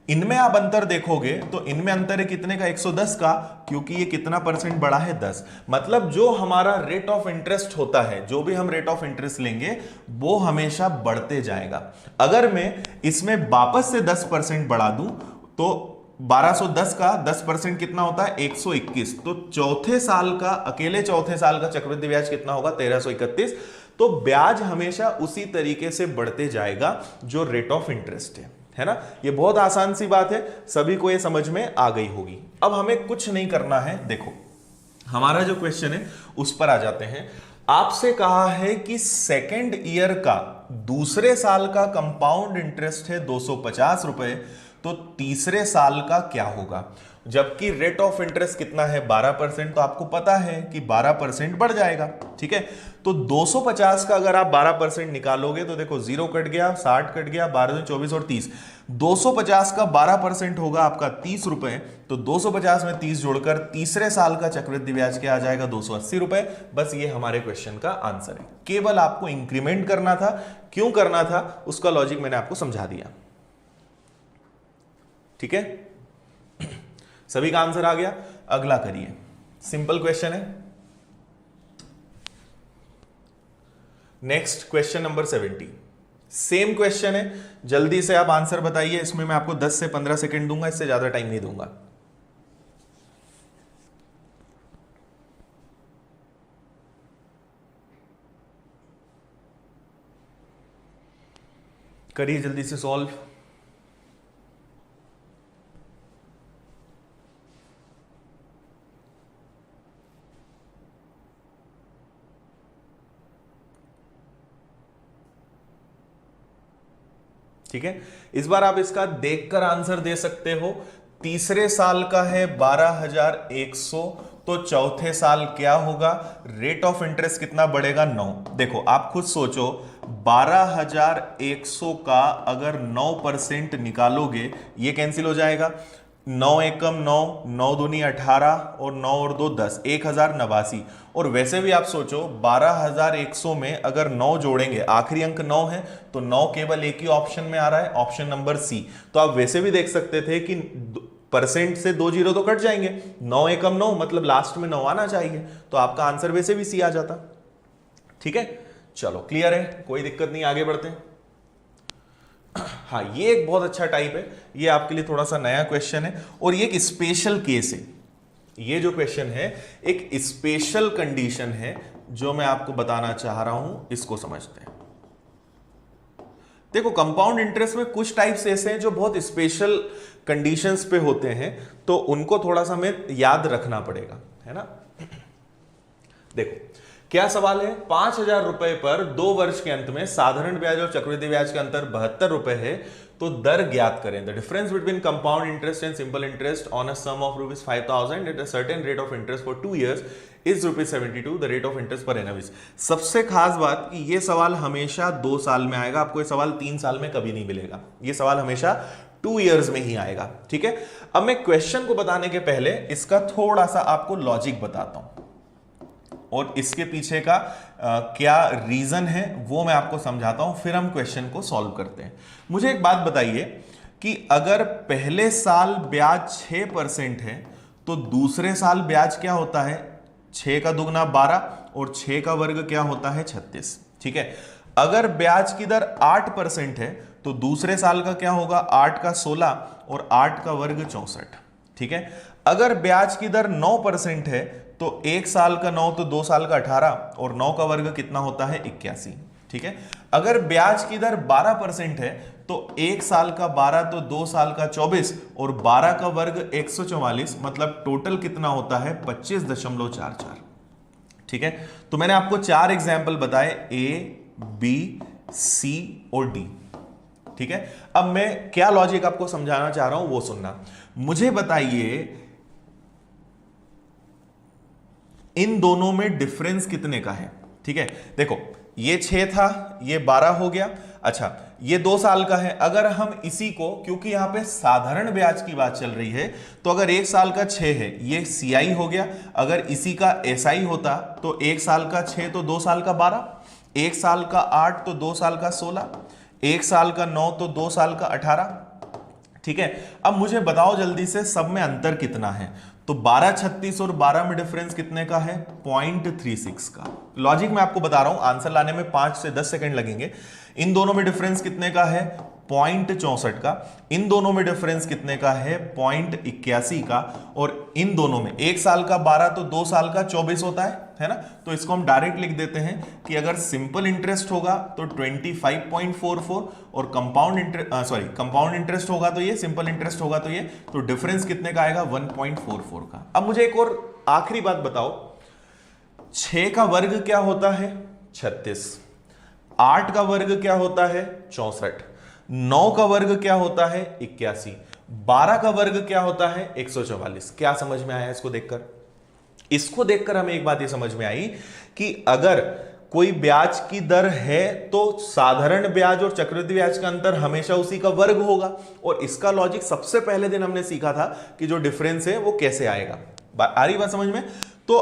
इनमें आप अंतर देखोगे तो इनमें अंतर है कितने का 110 का, क्योंकि ये कितना परसेंट बढ़ा है 10। मतलब जो हमारा रेट ऑफ इंटरेस्ट होता है, जो भी हम रेट ऑफ इंटरेस्ट लेंगे वो हमेशा बढ़ते जाएगा। अगर मैं इसमें वापस से 10% बढ़ा दूं तो 1210 का 10% कितना होता है 121। तो चौथे साल का, अकेले चौथे साल का चक्रवृद्धि ब्याज कितना होगा 1331। तो ब्याज हमेशा उसी तरीके से बढ़ते जाएगा जो रेट ऑफ इंटरेस्ट है ना। ये बहुत आसान सी बात है, सभी को ये समझ में आ गई होगी। अब हमें कुछ नहीं करना है, देखो हमारा जो क्वेश्चन है उस पर आ जाते हैं। आपसे कहा है कि सेकेंड ईयर का दूसरे साल का कंपाउंड इंटरेस्ट है 250 रुपए, तो तीसरे साल का क्या होगा। जबकि रेट ऑफ इंटरेस्ट कितना है 12%, तो आपको पता है कि 12% बढ़ जाएगा। ठीक है, तो 250 का अगर आप 12% निकालोगे तो देखो 0 कट गया, 60 कट गया, 12 24 और 30, 250 का 12% होगा आपका 30 रुपए। तो 250 में 30 जोड़कर तीसरे साल का चक्रवृद्धि ब्याज क्या आ जाएगा 280 रुपए। बस ये हमारे क्वेश्चन का आंसर है। केवल आपको इंक्रीमेंट करना था, क्यों करना था उसका लॉजिक मैंने आपको समझा दिया। ठीक है, सभी का आंसर आ गया। अगला करिए, सिंपल क्वेश्चन है। Next question number 70, same question है। जल्दी से आप आंसर बताइए, इसमें मैं आपको 10 से 15 सेकंड दूंगा, इससे ज्यादा टाइम नहीं दूंगा। करिए जल्दी से सॉल्व। ठीक है, इस बार आप इसका देखकर आंसर दे सकते हो। तीसरे साल का है 12,100, तो चौथे साल क्या होगा, रेट ऑफ इंटरेस्ट कितना बढ़ेगा 9। देखो आप खुद सोचो, 12,100 का अगर 9% निकालोगे ये कैंसिल हो जाएगा। 9 एकम 9, 9 दूनी 18 और 9 और 2 10, 1089। और वैसे भी आप सोचो 12,100 में अगर 9 जोड़ेंगे, आखिरी अंक 9 है, तो 9 केवल एक ही ऑप्शन में आ रहा है, ऑप्शन नंबर सी। तो आप वैसे भी देख सकते थे कि परसेंट से 2 जीरो तो कट जाएंगे, 9 एकम 9 मतलब लास्ट में 9 आना चाहिए, तो आपका आंसर वैसे भी सी आ जाता। ठीक है, चलो क्लियर है, कोई दिक्कत नहीं, आगे बढ़ते हैं। हाँ, ये एक बहुत अच्छा टाइप है, ये आपके लिए थोड़ा सा नया क्वेश्चन है और ये एक स्पेशल केस है। ये जो क्वेश्चन है एक स्पेशल कंडीशन है जो मैं आपको बताना चाह रहा हूं, इसको समझते हैं। देखो कंपाउंड इंटरेस्ट में कुछ टाइप्स ऐसे हैं जो बहुत स्पेशल कंडीशंस पे होते हैं, तो उनको थोड़ा सा हमें याद रखना पड़ेगा, है ना। देखो क्या सवाल है, 5,000 रुपए पर 2 वर्ष के अंत में साधारण ब्याज और चक्रवृद्धि ब्याज का अंतर 72 रुपए है, तो दर ज्ञात करें। The difference between compound interest and simple interest on a sum of ₹5,000 at a certain rate of interest for 2 years is ₹72, the rate of interest per annum is. सबसे खास बात कि ये सवाल हमेशा 2 साल में आएगा, आपको ये सवाल 3 साल में कभी नहीं मिलेगा, ये सवाल हमेशा 2 years में ही आएगा। ठीक है, अब मैं क्वेश्चन को बताने के पहले इसका थोड़ा सा आपको लॉजिक बताता हूं और इसके पीछे का क्या रीजन है वो मैं आपको समझाता हूं, फिर हम क्वेश्चन को सॉल्व करते हैं। मुझे एक बात बताइए कि अगर पहले साल ब्याज 6% है तो दूसरे साल ब्याज क्या होता है, 6 का दुगना 12 और 6 का वर्ग क्या होता है 36। ठीक है, अगर ब्याज की दर 8% है तो दूसरे साल का क्या होगा, 8 का 16 और 8 का वर्ग 64। ठीक है, अगर ब्याज की दर 9% है तो 1 साल का 9 तो 2 साल का 18 और 9 का वर्ग कितना होता है 81। ठीक है, अगर ब्याज की दर 12% है तो 1 साल का 12 तो 2 साल का 24 और 12 का वर्ग 144, मतलब टोटल कितना होता है 25.44। ठीक है, तो मैंने आपको 4 एग्जाम्पल बताए, ए बी सी और डी। ठीक है, अब मैं क्या लॉजिक आपको समझाना चाह रहा हूं वो सुनना। मुझे बताइए इन दोनों में डिफरेंस कितने का है। ठीक है, देखो ये 6 था, ये 12 हो गया। अच्छा, ये 2 साल का है, अगर हम इसी को, क्योंकि यहां पे साधारण ब्याज की बात चल रही है, तो अगर 1 साल का 6 है ये सीआई हो गया, अगर इसी का एसआई होता तो 1 साल का 6 तो 2 साल का 12, 1 साल का 8 तो 2 साल का 16, 1 साल का 9 तो 2 साल का 18। ठीक है, अब मुझे बताओ जल्दी से सब में अंतर कितना है, तो 12, 36 और 12 में डिफरेंस कितने का है 0.36 का। लॉजिक मैं आपको बता रहा हूं, आंसर लाने में 5 से 10 सेकंड लगेंगे। इन दोनों में डिफरेंस कितने का है 0.64 का। इन दोनों में डिफरेंस कितने का है? 0.81 का। और इन दोनों में 1 साल का 12 तो 2 साल का 24 होता है ना। तो इसको हम डायरेक्ट लिख देते हैं कि अगर सिंपल इंटरेस्ट होगा तो 25.44 और कंपाउंड इंटरेस्ट होगा तो ये, सिंपल इंटरेस्ट होगा तो ये, तो डिफरेंस कितने का आएगा? 1.44 का। अब मुझे एक और आखिरी बात बताओ, 6 का वर्ग क्या होता है? 36। 8 का वर्ग क्या होता है? 64। 9 का वर्ग क्या होता है? 81। 12 का वर्ग क्या होता है? 144। क्या समझ में आया इसको देखकर? इसको देखकर हमें एक बात ये समझ में आई कि अगर कोई ब्याज की दर है तो साधारण ब्याज और चक्रवृद्धि ब्याज का अंतर हमेशा उसी का वर्ग होगा। और इसका लॉजिक सबसे पहले दिन हमने सीखा था कि जो डिफरेंस है वो कैसे आएगा। आ रही बात समझ में? तो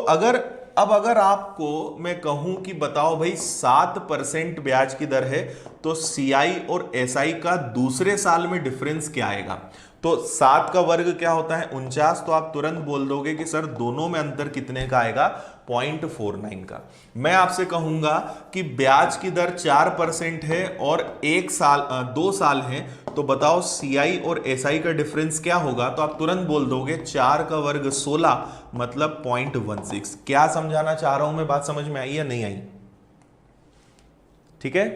अगर आपको मैं कहूं कि बताओ भाई 7% ब्याज की दर है तो CI और SI का दूसरे साल में डिफरेंस क्या आएगा? तो 7 का वर्ग क्या होता है? 49। तो आप तुरंत बोल दोगे कि सर दोनों में अंतर कितने का आएगा? 0.49 का। मैं आपसे कहूंगा कि ब्याज की दर 4% है और 2 साल है, तो बताओ CI और SI का डिफरेंस क्या होगा? तो आप तुरंत बोल दोगे 4 का वर्ग 16 मतलब 0.16। क्या समझाना चाह रहा हूं मैं? बात समझ में आई या नहीं आई? ठीक है,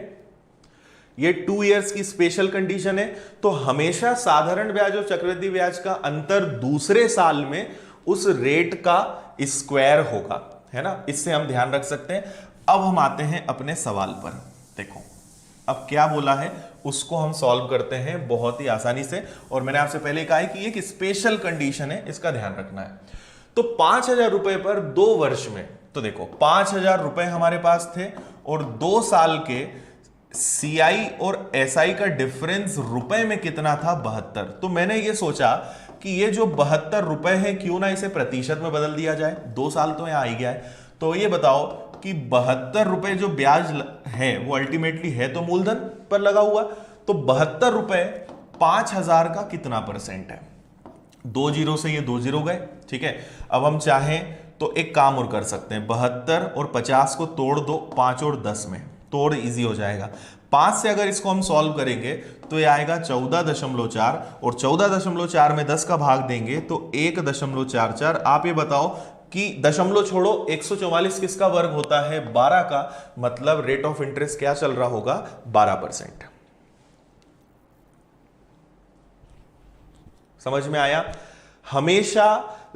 ये 2 इयर्स की स्पेशल कंडीशन है। तो हमेशा साधारण ब्याज और चक्रवृद्धि ब्याज का अंतर दूसरे साल में उस रेट का स्क्वायर होगा, है ना। इससे हम ध्यान रख सकते हैं। अब हम आते हैं अपने सवाल पर। देखो अब क्या बोला है उसको हम सॉल्व करते हैं बहुत ही आसानी से। और मैंने आपसे पहले कहा है कि एक स्पेशल कंडीशन है, इसका ध्यान रखना है। तो 5,000 रुपए पर 2 वर्ष में, तो देखो 5,000 रुपए हमारे पास थे और 2 साल के CI और SI का डिफरेंस रुपए में कितना था? 72। तो मैंने ये सोचा कि ये जो 72 रुपए है क्यों ना इसे प्रतिशत में बदल दिया जाए। 2 साल तो यहां आ ही गया है। तो ये बताओ कि 72 रुपए जो ब्याज है वो अल्टीमेटली है तो मूलधन पर लगा हुआ। तो 72 रुपए 5,000 का कितना परसेंट है? 2 जीरो से ये 2 जीरो गए। ठीक है, अब हम चाहें तो एक काम और कर सकते हैं, 72 और 50 को तोड़ दो 5 और 10 में, तोड़ इजी हो जाएगा। 5 से अगर इसको हम सॉल्व करेंगे तो ये आएगा 14.4 और 14.4 में 10 का भाग देंगे तो 1.44। आप ये बताओ कि दशमलव छोड़ो 144 किसका वर्ग होता है? 12 का। मतलब रेट ऑफ इंटरेस्ट क्या चल रहा होगा? 12%। समझ में आया? हमेशा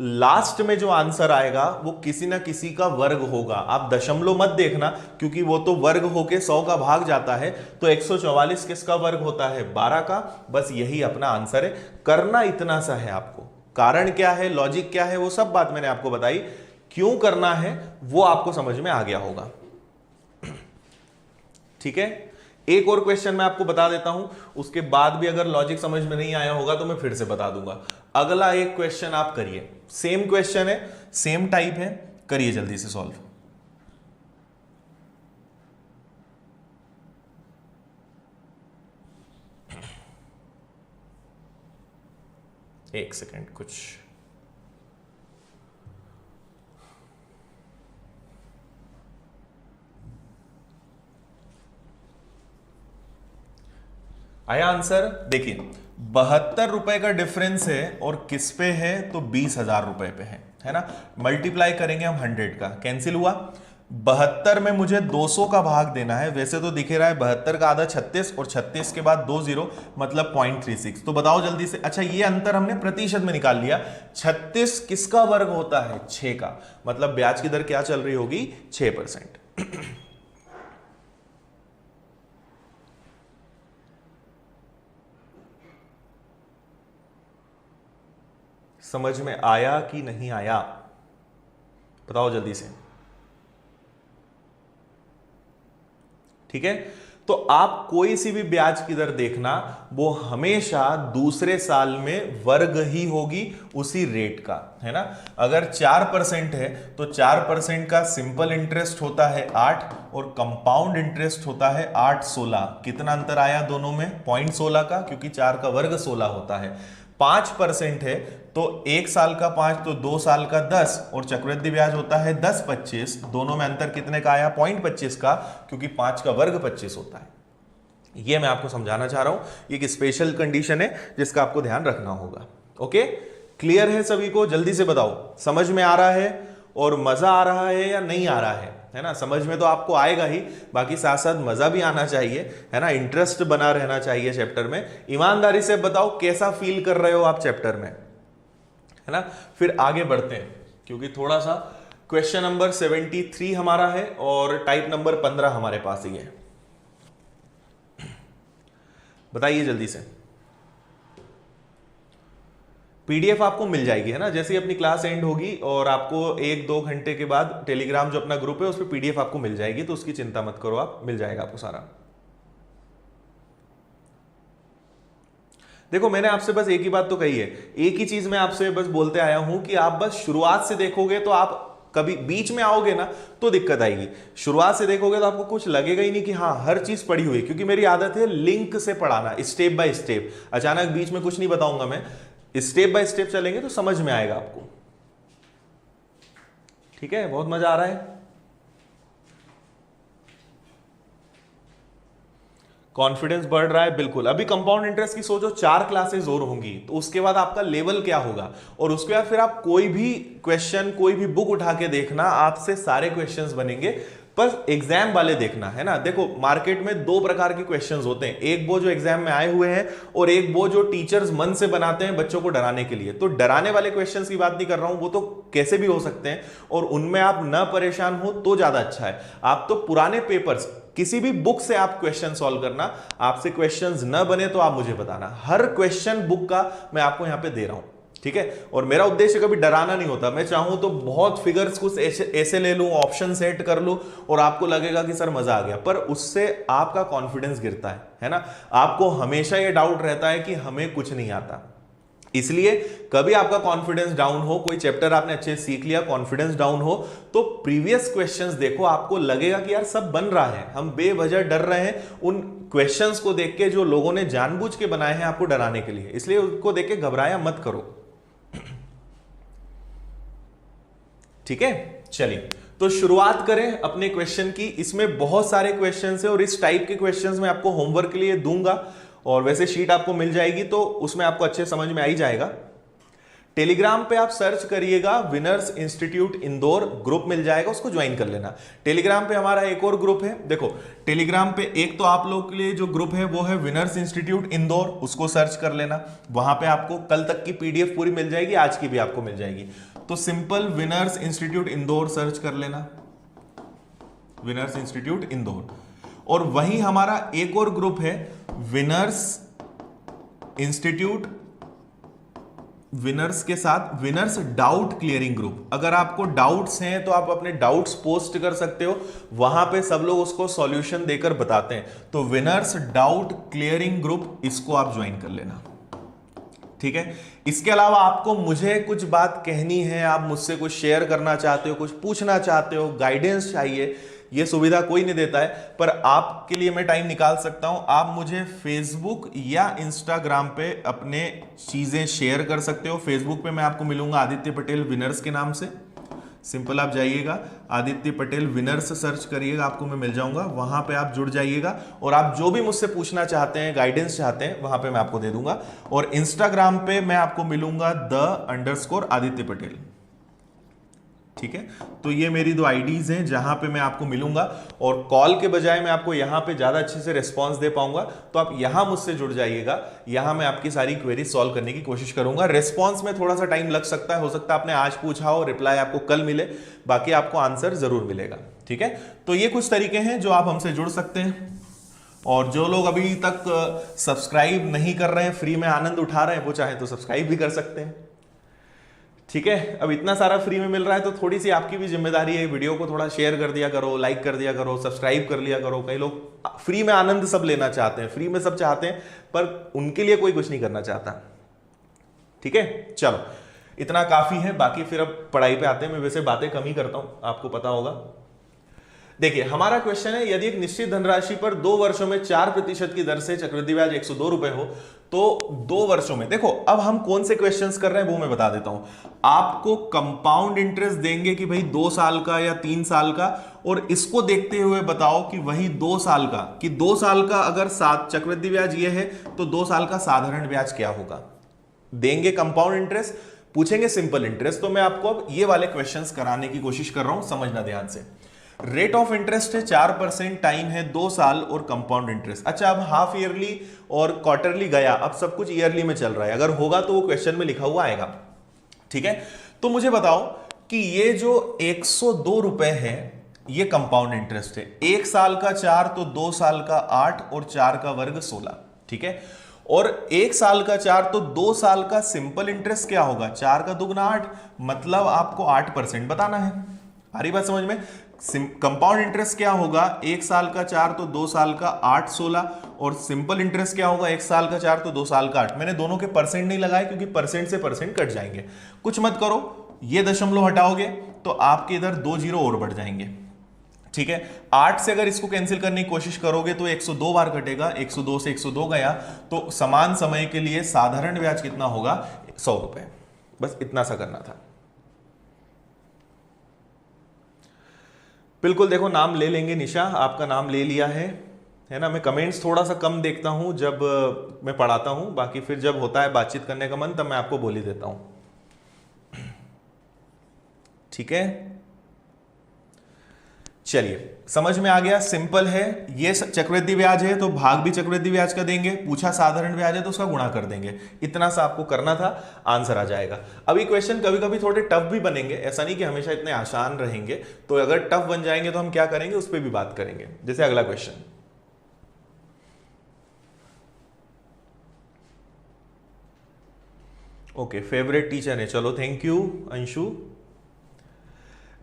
लास्ट में जो आंसर आएगा वो किसी ना किसी का वर्ग होगा। आप दशमलव मत देखना क्योंकि वो तो वर्ग होके 100 का भाग जाता है। तो 144 किसका वर्ग होता है? 12 का। बस यही अपना आंसर है। करना इतना सा है आपको। कारण क्या है, लॉजिक क्या है, वो सब बात मैंने आपको बताई। क्यों करना है वो आपको समझ में आ गया होगा। ठीक है, एक और क्वेश्चन मैं आपको बता देता हूं, उसके बाद भी अगर लॉजिक समझ में नहीं आया होगा तो मैं फिर से बता दूंगा। अगला एक क्वेश्चन आप करिए, सेम क्वेश्चन है, सेम टाइप है, करिए जल्दी से सॉल्व। एक सेकेंड, कुछ आया आंसर? देखिए 72 रुपए का डिफरेंस है और किस पे है? तो 20,000 रुपए पे है ना। मल्टीप्लाई करेंगे हम 100 का, कैंसिल हुआ। 72 में मुझे 200 का भाग देना है। वैसे तो दिखे रहा है 72 का आधा 36 और 36 के बाद 2 जीरो मतलब 0.36। तो बताओ जल्दी से। अच्छा, ये अंतर हमने प्रतिशत में निकाल लिया। 36 किसका वर्ग होता है? 6 का। मतलब ब्याज की दर क्या चल रही होगी? 6%। समझ में आया कि नहीं आया? बताओ जल्दी से। ठीक है, तो आप कोई सी भी ब्याज की दर देखना, वो हमेशा दूसरे साल में वर्ग ही होगी उसी रेट का, है ना। अगर 4% है तो 4% का सिंपल इंटरेस्ट होता है 8 और कंपाउंड इंटरेस्ट होता है 8 16। कितना अंतर आया दोनों में? 0.16 का, क्योंकि 4 का वर्ग 16 होता है। 5% है तो 1 साल का 5 तो 2 साल का 10 और चक्रवृद्धि ब्याज होता है 10 25। दोनों में अंतर कितने का आया? 0.25 का, क्योंकि 5 का वर्ग 25 होता है। ये मैं आपको समझाना चाह रहा हूं, ये एक स्पेशल कंडीशन है जिसका आपको ध्यान रखना होगा। ओके, क्लियर है सभी को? जल्दी से बताओ, समझ में आ रहा है और मजा आ रहा है या नहीं आ रहा है ना? समझ में तो आपको आएगा ही, बाकी साथ साथ मजा भी आना चाहिए, है ना? इंटरेस्ट बना रहना चाहिए चैप्टर में। ईमानदारी से बताओ कैसा फील कर रहे हो आप चैप्टर में, है ना? फिर आगे बढ़ते हैं, क्योंकि थोड़ा सा क्वेश्चन नंबर 73 हमारा है और टाइप नंबर 15 हमारे पास ही है। बताइए जल्दी से। पीडीएफ आपको मिल जाएगी, है ना? जैसे ही अपनी क्लास एंड होगी और आपको 1-2 घंटे के बाद टेलीग्राम जो अपना ग्रुप है उस पर पीडीएफ आपको मिल जाएगी, तो उसकी चिंता मत करो आप, मिल जाएगा आपको सारा। देखो मैंने आपसे बस एक ही बात तो कही है, एक ही चीज मैं आपसे बस बोलते आया हूं कि आप बस शुरुआत से देखोगे तो आप कभी बीच में आओगे ना तो दिक्कत आएगी। शुरुआत से देखोगे तो आपको कुछ लगेगा ही नहीं कि हाँ हर चीज पढ़ी हुई, क्योंकि मेरी आदत है लिंक से पढ़ाना, स्टेप बाय स्टेप। अचानक बीच में कुछ नहीं बताऊंगा मैं, स्टेप बाय स्टेप चलेंगे तो समझ में आएगा आपको। ठीक है, बहुत मजा आ रहा है? कॉन्फिडेंस बढ़ रहा है, बिल्कुल। अभी कंपाउंड इंटरेस्ट की सोचो 4 क्लासेस और होंगी, तो उसके बाद आपका लेवल क्या होगा, और उसके बाद फिर आप कोई भी क्वेश्चन, कोई भी बुक उठा के देखना, आपसे सारे क्वेश्चंस बनेंगे, बस एग्जाम वाले देखना, है ना? देखो मार्केट में 2 प्रकार के क्वेश्चंस होते हैं, एक वो जो एग्जाम में आए हुए हैं और एक वो जो टीचर्स मन से बनाते हैं बच्चों को डराने के लिए। तो डराने वाले क्वेश्चंस की बात नहीं कर रहा हूं, वो तो कैसे भी हो सकते हैं और उनमें आप न परेशान हो तो ज्यादा अच्छा है। आप तो पुराने पेपर्स किसी भी बुक से आप क्वेश्चन सॉल्व करना, आपसे क्वेश्चंस न बने तो आप मुझे बताना। हर क्वेश्चन बुक का मैं आपको यहां पे दे रहा हूं, ठीक है? और मेरा उद्देश्य कभी डराना नहीं होता, मैं चाहूं तो बहुत फिगर्स कुछ ऐसे ले लूं, ऑप्शन सेट कर लूं और आपको लगेगा कि सर मजा आ गया, पर उससे आपका कॉन्फिडेंस गिरता है ना? आपको हमेशा यह डाउट रहता है कि हमें कुछ नहीं आता। इसलिए कभी आपका कॉन्फिडेंस डाउन हो, कोई चैप्टर आपने अच्छे से सीख लिया, कॉन्फिडेंस डाउन हो, तो प्रीवियस क्वेश्चंस देखो, आपको लगेगा कि यार सब बन रहा है, हम बेवजह डर रहे हैं उन क्वेश्चंस को देख के जो लोगों ने जानबूझ के बनाए हैं आपको डराने के लिए। इसलिए उनको देख के घबराया मत करो, ठीक है? चलिए तो शुरुआत करें अपने क्वेश्चन की। इसमें बहुत सारे क्वेश्चंस हैं और इस टाइप के क्वेश्चंस मैं आपको होमवर्क के लिए दूंगा, और वैसे शीट आपको मिल जाएगी तो उसमें आपको अच्छे समझ में आ ही जाएगा। टेलीग्राम पे आप सर्च करिएगा विनर्स इंस्टीट्यूट इंदौर, ग्रुप मिल जाएगा, उसको ज्वाइन कर लेना। टेलीग्राम पे हमारा एक और ग्रुप है, देखो टेलीग्राम पे एक तो आप लोग के लिए जो ग्रुप है वो है विनर्स इंस्टीट्यूट इंदौर, उसको सर्च कर लेना। वहां पे आपको कल तक की पीडीएफ पूरी मिल जाएगी, आज की भी आपको मिल जाएगी। तो simple winners institute Indore search कर लेना, विनर्स इंस्टीट्यूट इंदौर। और वहीं हमारा एक और ग्रुप है विनर्स इंस्टीट्यूट, विनर्स के साथ विनर्स डाउट क्लियरिंग ग्रुप। अगर आपको डाउट्स हैं तो आप अपने डाउट्स पोस्ट कर सकते हो, वहां पे सब लोग उसको सॉल्यूशन देकर बताते हैं। तो विनर्स डाउट क्लियरिंग ग्रुप, इसको आप ज्वाइन कर लेना, ठीक है? इसके अलावा आपको मुझे कुछ बात कहनी है, आप मुझसे कुछ शेयर करना चाहते हो, कुछ पूछना चाहते हो, गाइडेंस चाहिए, ये सुविधा कोई नहीं देता है, पर आपके लिए मैं टाइम निकाल सकता हूं। आप मुझे फेसबुक या इंस्टाग्राम पे अपने चीजें शेयर कर सकते हो। फेसबुक पे मैं आपको मिलूंगा आदित्य पटेल विनर्स के नाम से, सिंपल आप जाइएगा आदित्य पटेल विनर्स सर्च करिएगा, आपको मैं मिल जाऊंगा, वहां पे आप जुड़ जाइएगा और आप जो भी मुझसे पूछना चाहते हैं, गाइडेंस चाहते हैं, वहां पे मैं आपको दे दूंगा। और इंस्टाग्राम पे मैं आपको मिलूंगा _आदित्य पटेल, ठीक है? तो ये मेरी 2 आईडीज हैं जहां पे मैं आपको मिलूंगा, और कॉल के बजाय मैं आपको यहां पे ज्यादा अच्छे से रिस्पांस दे पाऊंगा, तो आप यहां मुझसे जुड़ जाइएगा। यहां मैं आपकी सारी क्वेरी सॉल्व करने की कोशिश करूंगा। रिस्पांस में थोड़ा सा टाइम लग सकता है, हो सकता है आपने आज पूछा हो, रिप्लाई आपको कल मिले, बाकी आपको आंसर जरूर मिलेगा, ठीक है? तो ये कुछ तरीके हैं जो आप हमसे जुड़ सकते हैं। और जो लोग अभी तक सब्सक्राइब नहीं कर रहे हैं, फ्री में आनंद उठा रहे हैं, वो चाहे तो सब्सक्राइब भी कर सकते हैं, ठीक है? अब इतना सारा फ्री में मिल रहा है तो थोड़ी सी आपकी भी जिम्मेदारी है, वीडियो को थोड़ा शेयर कर दिया करो, लाइक कर दिया करो, सब्सक्राइब कर लिया करो। कई लोग फ्री में आनंद सब लेना चाहते हैं, फ्री में सब चाहते हैं, पर उनके लिए कोई कुछ नहीं करना चाहता, ठीक है? चलो इतना काफी है, बाकी फिर अब पढ़ाई पे आते हैं। मैं वैसे बातें कम ही करता हूं, आपको पता होगा। देखिए हमारा क्वेश्चन है, यदि एक निश्चित धनराशि पर 2 वर्षों में 4% की दर से चक्रवृद्धि ब्याज 102 रुपए हो, तो 2 वर्षों में, देखो अब हम कौन से क्वेश्चंस कर रहे हैं वो मैं बता देता हूं। आपको कंपाउंड इंटरेस्ट देंगे कि भाई 2 साल का या 3 साल का, और इसको देखते हुए बताओ कि वही 2 साल का, कि 2 साल का अगर चक्रवृद्धि ब्याज ये है तो 2 साल का साधारण ब्याज क्या होगा। देंगे कंपाउंड इंटरेस्ट, पूछेंगे सिंपल इंटरेस्ट। तो मैं आपको अब ये वाले क्वेश्चंस कराने की कोशिश कर रहा हूं, समझना ध्यान से। रेट ऑफ इंटरेस्ट है 4%, टाइम है 2 साल और कंपाउंड इंटरेस्ट। अच्छा, अब हाफ ईयरली और क्वार्टरली गया, अब सब कुछ ईयरली में चल रहा है। अगर होगा तो वो क्वेश्चन में लिखा हुआ आएगा, ठीक है। तो मुझे बताओ कि ये जो 102 रुपए है ये कंपाउंड इंटरेस्ट है। 1 साल का 4 तो 2 साल का 8 और 4 का वर्ग 16, ठीक है। और 1 साल का 4 तो 2 साल का सिंपल इंटरेस्ट क्या होगा, 4 का दुगना 8, मतलब आपको 8% बताना है। आ रही बात समझ में। कंपाउंड इंटरेस्ट क्या होगा, 1 साल का 4 तो 2 साल का 8 16, और सिंपल इंटरेस्ट क्या होगा, 1 साल का 4 तो 2 साल का 8। मैंने दोनों के परसेंट नहीं लगाए क्योंकि परसेंट से परसेंट कट जाएंगे। कुछ मत करो, ये दशमलव हटाओगे तो आपके इधर 2 जीरो और बढ़ जाएंगे, ठीक है। 8 से अगर इसको कैंसिल करने की कोशिश करोगे तो 102 बार कटेगा, 102 से 102 गया, तो समान समय के लिए साधारण ब्याज कितना होगा, 100 रुपए। बस इतना सा करना था। बिल्कुल, देखो नाम ले लेंगे, निशा आपका नाम ले लिया है ना। मैं कमेंट्स थोड़ा सा कम देखता हूं जब मैं पढ़ाता हूं, बाकी फिर जब होता है बातचीत करने का मन तब मैं आपको बोल ही देता हूं, ठीक है। चलिए, समझ में आ गया, सिंपल है। ये चक्रवृद्धि ब्याज है तो भाग भी चक्रवृद्धि ब्याज का देंगे, पूछा साधारण ब्याज है तो उसका गुणा कर देंगे। इतना सा आपको करना था, आंसर आ जाएगा। अभी क्वेश्चन कभी कभी थोड़े टफ भी बनेंगे, ऐसा नहीं कि हमेशा इतने आसान रहेंगे। तो अगर टफ बन जाएंगे तो हम क्या करेंगे उस पर भी बात करेंगे। जैसे अगला क्वेश्चन, ओके, फेवरेट टीचर है, चलो thank you Anshu.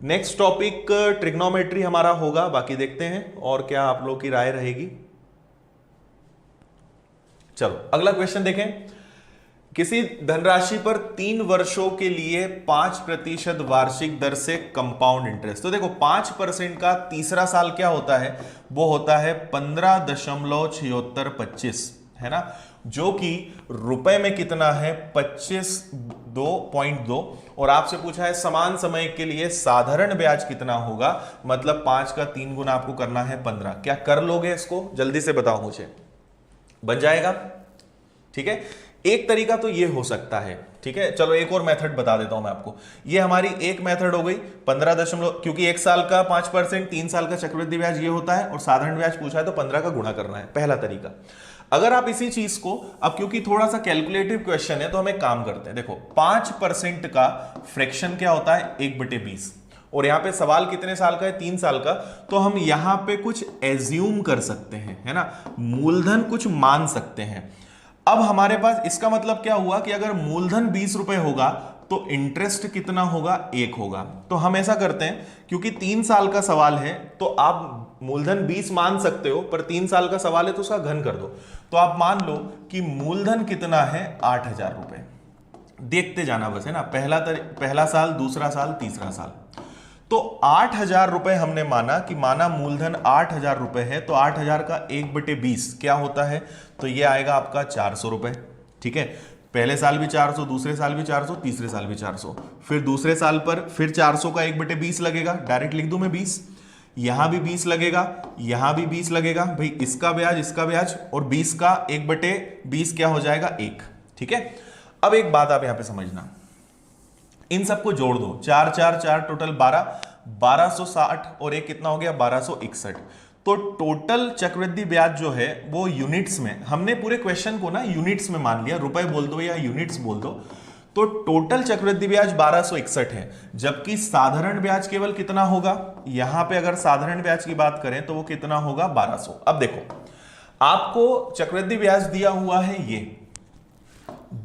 Next topic trigonometry हमारा होगा, बाकी देखते हैं और क्या आप लोग की राय रहेगी। चलो अगला क्वेश्चन देखें। किसी धनराशि पर 3 वर्षों के लिए 5% वार्षिक दर से कंपाउंड इंटरेस्ट। तो देखो 5% का तीसरा साल क्या होता है, वो होता है 15.7625, है ना, जो कि रुपए में कितना है 25.2। और आपसे पूछा है समान समय के लिए साधारण ब्याज कितना होगा, मतलब 5 का 3 गुना आपको करना है 15। क्या कर लोगे इसको, जल्दी से बताओ मुझे, बन जाएगा, ठीक है। एक तरीका तो ये हो सकता है, ठीक है। चलो एक और मेथड बता देता हूं मैं आपको। ये हमारी एक मेथड हो गई 15 क्योंकि 1 साल का 5%, 3 साल का चक्रवृद्धि ब्याज ये होता है, और साधारण ब्याज पूछा है तो 15 का गुणा करना है, पहला तरीका। अगर आप इसी चीज को, अब क्योंकि थोड़ा सा कैलकुलेटिव क्वेश्चन है तो हम एक काम करते हैं। देखो 5% का फ्रैक्शन क्या होता है, 1/20, और यहां पे सवाल कितने साल का है, 3 साल का। तो हम यहां पे कुछ एज्यूम कर सकते हैं, है ना, मूलधन कुछ मान सकते हैं। अब हमारे पास इसका मतलब क्या हुआ कि अगर मूलधन 20 रुपए होगा तो इंटरेस्ट कितना होगा, 1 होगा। तो हम ऐसा करते हैं, क्योंकि 3 साल का सवाल है तो आप मूलधन 20 मान सकते हो, पर 3 साल का सवाल है तो उसका घन कर दो। तो आप मान लो कि मूलधन कितना है, 8000 रुपए। देखते जाना बस, है ना, पहला साल, दूसरा साल, तीसरा साल। तो 8000 रुपए हमने माना मूलधन 8000 रुपए है, तो 8000 का 1/20 क्या होता है, तो ये आएगा आपका 400 रुपए, ठीक है। पहले साल भी 400, दूसरे साल भी 400, तीसरे साल भी 400, फिर दूसरे साल पर फिर 400 का 1/20 लगेगा, डायरेक्ट लिख दूं मैं 20। यहां भी 20 लगेगा, यहां भी 20 लगेगा, भाई इसका ब्याज, और 20 का 1/20 क्या हो जाएगा, 1, ठीक है। अब एक बात आप यहां पे समझना, इन सबको जोड़ दो, 4 4 4 टोटल 1260, और एक कितना हो गया 1261। तो टोटल चक्रवृद्धि ब्याज जो है वो यूनिट्स में, हमने पूरे क्वेश्चन को ना यूनिट्स में मान लिया, रुपए बोल दो या यूनिट्स बोल दो। तो टोटल चक्रवृद्धि ब्याज 1261 है, जबकि साधारण ब्याज केवल कितना होगा, यहां पे अगर साधारण ब्याज की बात करें तो वो कितना होगा, 1200। अब देखो आपको चक्रवृद्धि ब्याज दिया हुआ है ये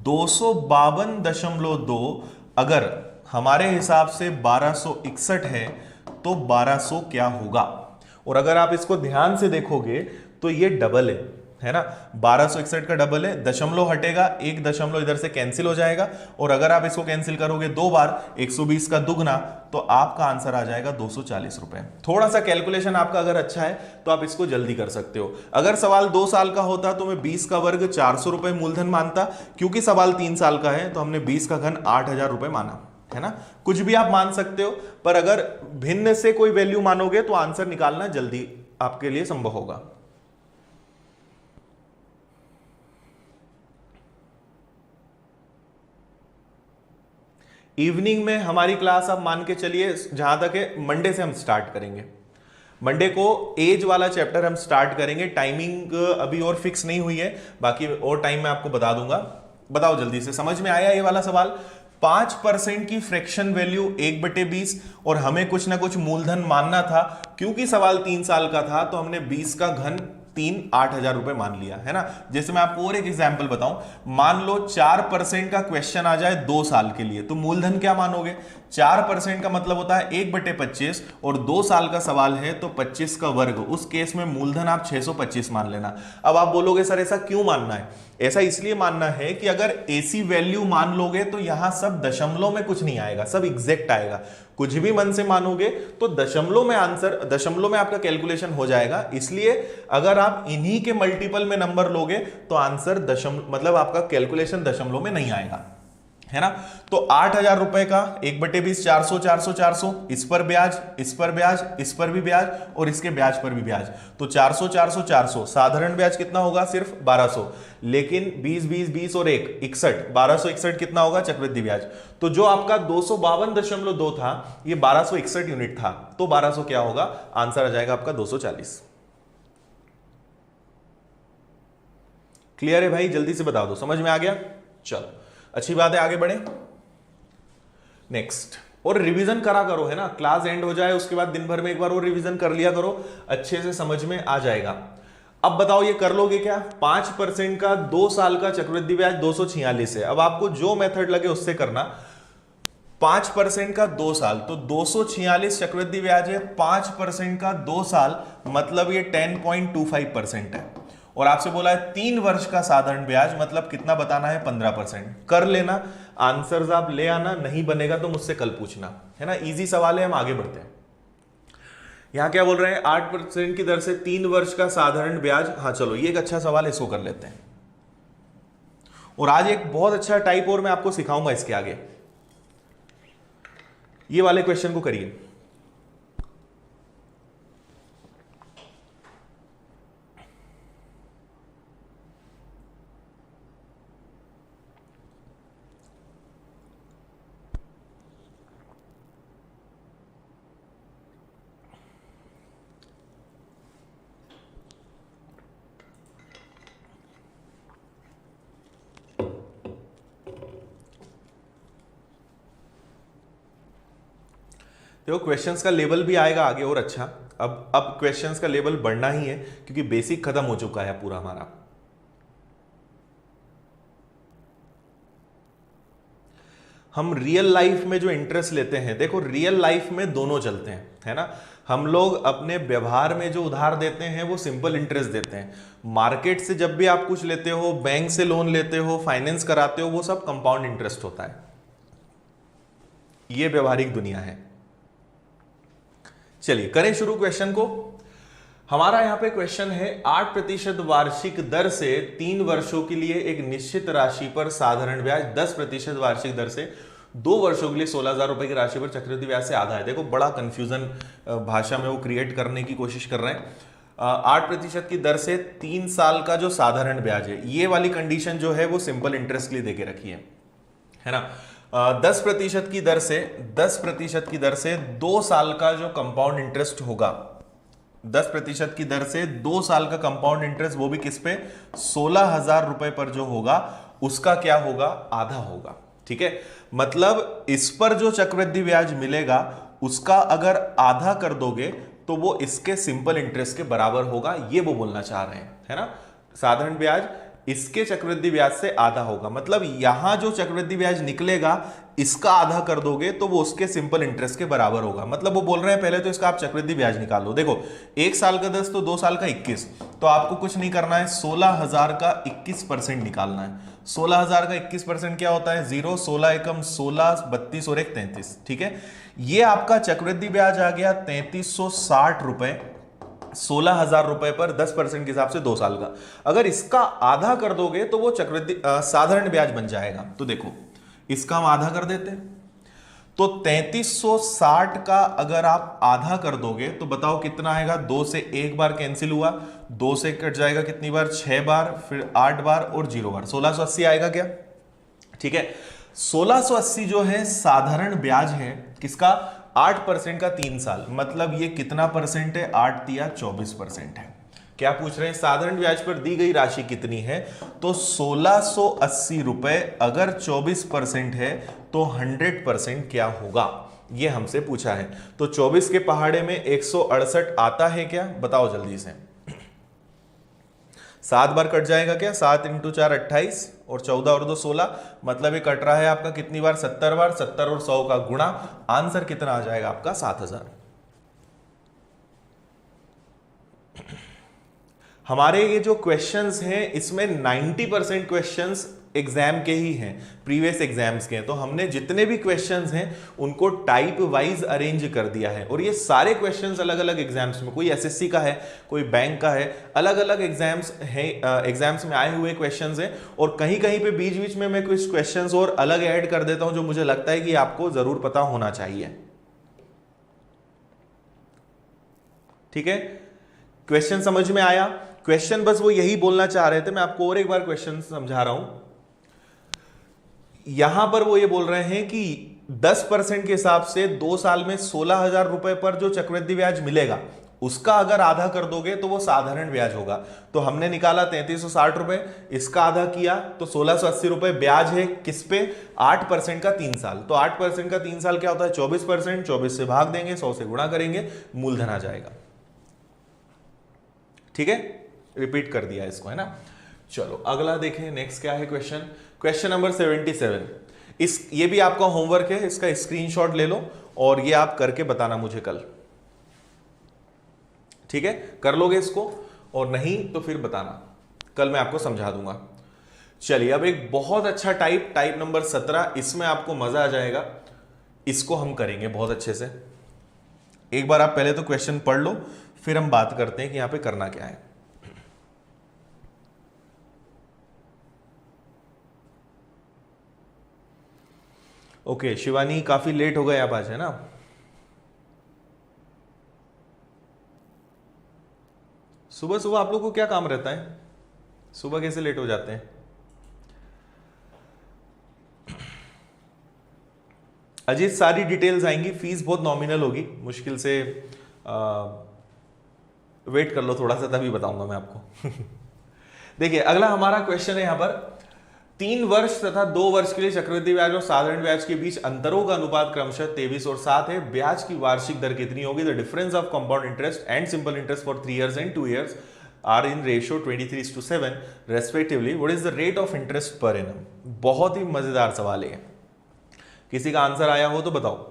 252.2, अगर हमारे हिसाब से 1261 है तो 1200 क्या होगा। और अगर आप इसको ध्यान से देखोगे तो ये डबल है ना, 1261 का डबल है, दशमलव हटेगा, एक दशमलव इधर से कैंसिल हो जाएगा, और अगर आप इसको कैंसिल करोगे 2 बार, 120 का दुगना, तो आपका आंसर आ जाएगा 240 रुपए। थोड़ा सा कैलकुलेशन आपका अगर अच्छा है तो आप इसको जल्दी कर सकते हो। अगर सवाल 2 साल का होता तो मैं 20 का वर्ग 400 रुपए मूलधन मानता, क्योंकि सवाल 3 साल का है तो हमने 20 का घन 8000 रुपए माना, है ना, कुछ भी आप मान सकते हो, पर अगर भिन्न से कोई वैल्यू मानोगे तो आंसर निकालना जल्दी आपके लिए संभव होगा। इवनिंग में हमारी क्लास आप मान के चलिए जहां तक है मंडे से हम स्टार्ट करेंगे। मंडे को एज वाला चैप्टर हम स्टार्ट करेंगे। टाइमिंग अभी और फिक्स नहीं हुई है, बाकी और टाइम मैं आपको बता दूंगा। बताओ जल्दी से, समझ में आया ये वाला सवाल? 5% की फ्रैक्शन वैल्यू 1/20 और हमें कुछ ना कुछ मूलधन मानना था। क्योंकि सवाल 3 साल का था तो हमने 20 का घन 3 8,000 रुपए मान लिया, है ना। जैसे मैं आपको और एक एग्जांपल बताऊं, मान लो 4% का क्वेश्चन आ जाए 2 साल के लिए, तो मूलधन क्या मानोगे? 4% का मतलब होता है 1/25 और 2 साल का सवाल है तो 25 का वर्ग। उस केस में मूलधन आप 625 मान लेना। अब आप बोलोगे सर ऐसा क्यों मानना है? ऐसा इसलिए मानना है कि अगर ऐसी वैल्यू मान लोगे तो यहां सब दशमलव में कुछ नहीं आएगा, सब एग्जैक्ट आएगा। कुछ भी मन से मानोगे तो दशमलव में आंसर, दशमलव में आपका कैलकुलेशन हो जाएगा। इसलिए अगर आप इन्हीं के मल्टीपल में नंबर लोगे तो आंसर दशमलव, मतलब आपका कैलकुलेशन दशमलव में नहीं आएगा, है ना। तो 8,000 रुपए का 1/20, 400 400 400, इस पर ब्याज, इस पर ब्याज, इस पर भी ब्याज और इसके ब्याज पर भी ब्याज, तो 400 400 400। साधारण ब्याज कितना होगा? सिर्फ 1200। लेकिन 20 20 20 और 1 61, 1261 कितना होगा? चक्रवृद्धि ब्याज। तो जो आपका 252.2 था, ये 1261 यूनिट था, तो 1200 क्या होगा? आंसर आ जाएगा आपका 240। क्लियर है भाई? जल्दी से बता दो, समझ में आ गया? चलो अच्छी बात है, आगे बढ़े नेक्स्ट। और रिवीजन करा करो, है ना। क्लास एंड हो जाए उसके बाद दिन भर में एक बार और रिवीजन कर लिया करो, अच्छे से समझ में आ जाएगा। अब बताओ ये कर लोगे क्या? 5% का 2 साल का चक्रवृद्धि ब्याज 246 है। अब आपको जो मेथड लगे उससे करना। 5% का 2 साल तो 246 चक्रवृद्धि ब्याज है। 5% का 2 साल मतलब ये 10.25% है। और आपसे बोला है 3 वर्ष का साधारण ब्याज, मतलब कितना बताना है? 15%। कर लेना, आंसर्स आप ले आना, नहीं बनेगा तो मुझसे कल पूछना, है ना। इजी सवाल है, हम आगे बढ़ते हैं। यहां क्या बोल रहे हैं? 8% की दर से 3 वर्ष का साधारण ब्याज। हाँ चलो, ये एक अच्छा सवाल है, इसको कर लेते हैं। और आज एक बहुत अच्छा टाइप और मैं आपको सिखाऊंगा इसके आगे। ये वाले क्वेश्चन को करिए। देखो क्वेश्चंस का लेवल भी आएगा आगे और अच्छा। अब क्वेश्चंस का लेवल बढ़ना ही है क्योंकि बेसिक खत्म हो चुका है पूरा हमारा। हम रियल लाइफ में जो इंटरेस्ट लेते हैं, देखो रियल लाइफ में दोनों चलते हैं, है ना। हम लोग अपने व्यवहार में जो उधार देते हैं वो सिंपल इंटरेस्ट देते हैं। मार्केट से जब भी आप कुछ लेते हो, बैंक से लोन लेते हो, फाइनेंस कराते हो, वो सब कंपाउंड इंटरेस्ट होता है। ये व्यवहारिक दुनिया है। चलिए करें शुरू क्वेश्चन को। हमारा यहां पे क्वेश्चन है 8% वार्षिक दर से 3 वर्षों के लिए एक निश्चित राशि पर साधारण ब्याज 10% वार्षिक दर से 2 वर्षों के लिए 16,000 रुपए की राशि पर चक्रवृद्धि ब्याज से आधा है। देखो बड़ा कंफ्यूजन भाषा में वो क्रिएट करने की कोशिश कर रहे हैं। 8% की दर से 3 साल का जो साधारण ब्याज है, ये वाली कंडीशन जो है वो सिंपल इंटरेस्ट के लिए देके रखी है ना। 10% की दर से 10% की दर से 2 साल का जो कंपाउंड इंटरेस्ट होगा, 10% की दर से 2 साल का कंपाउंड इंटरेस्ट, वो भी किस पे? 16,000 रुपए पर जो होगा उसका क्या होगा? आधा होगा। ठीक है, मतलब इस पर जो चक्रवृद्धि ब्याज मिलेगा उसका अगर आधा कर दोगे तो वो इसके सिंपल इंटरेस्ट के बराबर होगा, ये वो बोलना चाह रहे हैं, है ना। साधारण ब्याज इसके चक्रवृद्धि ब्याज से आधा होगा, मतलब यहां जो चक्रवृद्धि ब्याज निकलेगा इसका आधा कर दोगे तो वो उसके सिंपल इंटरेस्ट के बराबर होगा। मतलब वो बोल रहे हैं पहले तो इसका आप चक्रवृद्धि ब्याज निकाल लो। देखो 1 साल का 10 तो 2 साल का 21, तो आपको कुछ नहीं करना है, 16,000 का 21% निकालना है। 16,000 का 21% क्या होता है? 0, 16 एकम 16, 32 और 1 33। ठीक है, ये आपका चक्रवृद्धि ब्याज आ गया 3360 रुपए 16,000 रुपए पर 10% के हिसाब से 2 साल का। अगर इसका आधा कर दोगे तो वो चक्रवृद्धि साधारण ब्याज बन जाएगा। तो देखो इसका हम आधा कर देते हैं तो 3360 का अगर आप आधा कर दोगे तो बताओ कितना आएगा। 2 से एक बार कैंसिल हुआ, 2 से कट जाएगा कितनी बार, 6 बार, फिर 8 बार और 0 बार, 1680 आएगा क्या। ठीक है, 1680 जो है साधारण ब्याज है किसका, 8% का 3 साल, मतलब ये कितना परसेंट है, 8 या 24% है। क्या पूछ रहे हैं, साधारण ब्याज पर दी गई राशि कितनी है, तो 1680 रुपए अगर 24% है तो 100% क्या होगा, ये हमसे पूछा है। तो 24 के पहाड़े में 168 आता है क्या, बताओ जल्दी से। 7 बार कट जाएगा क्या, 7 × 4 28 और 14 और 2 16, मतलब ये कट रहा है आपका कितनी बार, 70 बार। 70 और 100 का गुणा, आंसर कितना आ जाएगा आपका, 7000। हमारे ये जो क्वेश्चंस हैं इसमें 90% क्वेश्चंस एग्जाम के ही हैं, प्रीवियस एग्जाम्स के हैं। तो हमने जितने भी क्वेश्चंस हैं उनको टाइप वाइज अरेंज कर दिया है, और ये सारे क्वेश्चंस अलग अलग एग्जाम्स में, कोई एसएससी का है, कोई बैंक का है, अलग अलग एग्जाम्स हैं, एग्जाम्स में आए हुए क्वेश्चंस हैं। और कहीं कहीं पे बीच बीच में मैं कुछ क्वेश्चंस और अलग ऐड कर देता हूं जो मुझे लगता है कि आपको जरूर पता होना चाहिए। ठीक है, क्वेश्चन समझ में आया। क्वेश्चन बस वो यही बोलना चाह रहे थे, मैं आपको और एक बार क्वेश्चन समझा रहा हूं। यहां पर वो ये बोल रहे हैं कि 10% के हिसाब से 2 साल में 16,000 रुपए पर जो चक्रवृद्धि ब्याज मिलेगा उसका अगर आधा कर दोगे तो वो साधारण ब्याज होगा। तो हमने निकाला 3360 रुपए, इसका आधा किया तो 1680 रुपए ब्याज है किस पे, 8% का 3 साल। तो 8% का 3 साल क्या होता है, 24%। 24 से भाग देंगे, 100 से गुणा करेंगे, मूलधन आ जाएगा। ठीक है, रिपीट कर दिया इसको, है ना। चलो अगला देखें, नेक्स्ट क्या है क्वेश्चन, क्वेश्चन नंबर 77। ये भी आपका होमवर्क है, इसका स्क्रीनशॉट ले लो और ये आप करके बताना मुझे कल। ठीक है, कर लोगे इसको, और नहीं तो फिर बताना, कल मैं आपको समझा दूंगा। चलिए अब एक बहुत अच्छा टाइप नंबर 17, इसमें आपको मजा आ जाएगा, इसको हम करेंगे बहुत अच्छे से। एक बार आप पहले तो क्वेश्चन पढ़ लो, फिर हम बात करते हैं कि यहां पे करना क्या है। ओके शिवानी, काफी लेट हो गए आप आज, है ना। सुबह सुबह आप लोग को क्या काम रहता है, सुबह कैसे लेट हो जाते हैं। अजीत सारी डिटेल्स आएंगी, फीस बहुत नॉमिनल होगी, मुश्किल से वेट कर लो थोड़ा सा, तभी बताऊंगा मैं आपको। देखिए अगला हमारा क्वेश्चन है यहां पर, 3 वर्ष तथा 2 वर्ष के लिए चक्रवृद्धि ब्याज और साधारण ब्याज के बीच अंतरों का अनुपात क्रमशः 23 और 7 है। ब्याज की वार्षिक दर कितनी होगी, the difference of compound interest and simple interest for 3 years and 2 years are in ratio 23:7 respectively, what is the rate of interest per annum. बहुत ही मजेदार सवाल है, किसी का आंसर आया हो तो बताओ।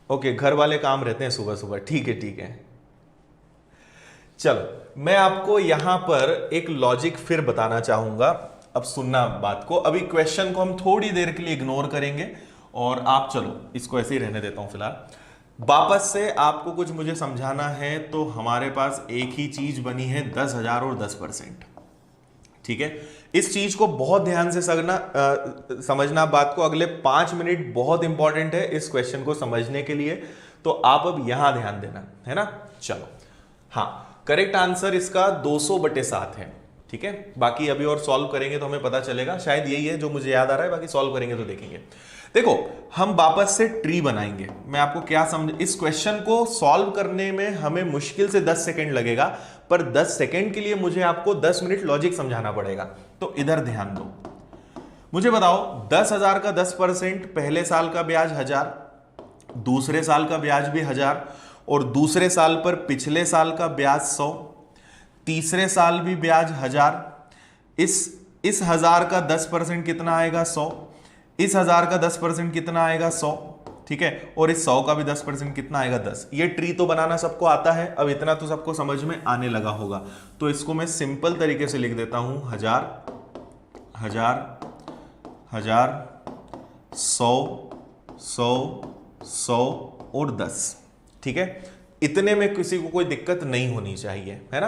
ओके घर वाले काम रहते हैं सुबह सुबह, ठीक है ठीक है। चलो मैं आपको यहां पर एक लॉजिक फिर बताना चाहूंगा, अब सुनना बात को। अभी क्वेश्चन को हम थोड़ी देर के लिए इग्नोर करेंगे और आप चलो इसको ऐसे ही रहने देता हूं फिलहाल। वापस से आपको कुछ मुझे समझाना है, तो हमारे पास एक ही चीज बनी है 10,000 और 10%। ठीक है, इस चीज को बहुत ध्यान से समझना बात को। अगले 5 मिनट बहुत इंपॉर्टेंट है इस क्वेश्चन को समझने के लिए, तो आप अब यहां ध्यान देना, है ना। चलो हाँ, करेक्ट आंसर इसका 200/7 है। ठीक है, बाकी अभी और सॉल्व करेंगे तो हमें पता चलेगा, शायद यही है जो मुझे याद आ रहा है, बाकी सॉल्व करेंगे तो देखेंगे। देखो हम वापस से ट्री बनाएंगे, मैं आपको क्या समझ, इस क्वेश्चन को सॉल्व करने में हमें मुश्किल से 10 सेकंड लगेगा, पर 10 सेकंड के लिए मुझे आपको 10 मिनट लॉजिक समझाना पड़ेगा। तो इधर ध्यान दो, मुझे बताओ 10,000 का 10%, पहले साल का ब्याज 1000, दूसरे साल का ब्याज भी 1000, और दूसरे साल पर पिछले साल का ब्याज 100, तीसरे साल भी ब्याज 1000। इस 1000 का 10% कितना आएगा, 100। इस 1000 का 10% कितना आएगा, 100। ठीक है, और इस 100 का भी 10% कितना आएगा, 10। ये ट्री तो बनाना सबको आता है, अब इतना तो सबको समझ में आने लगा होगा। तो इसको मैं सिंपल तरीके से लिख देता हूं, 1000 1000 1000 100 100 100 और 10। ठीक है, इतने में किसी को कोई दिक्कत नहीं होनी चाहिए, है ना।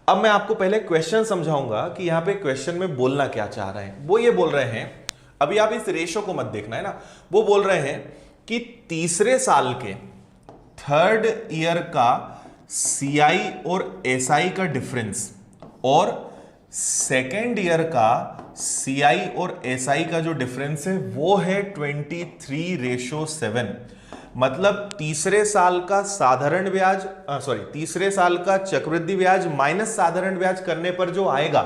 अब मैं आपको पहले क्वेश्चन समझाऊंगा कि यहां पे क्वेश्चन में बोलना क्या चाह रहे हैं। वो ये बोल रहे हैं, अभी आप इस रेशो को मत देखना है ना, वो बोल रहे हैं कि तीसरे साल के थर्ड ईयर का सीआई और एसआई का डिफरेंस और सेकेंड ईयर का सीआई और एसआई का जो डिफरेंस है वो है 23:7। मतलब तीसरे साल का साधारण ब्याज तीसरे साल का चक्रवृद्धि ब्याज माइनस साधारण ब्याज करने पर जो आएगा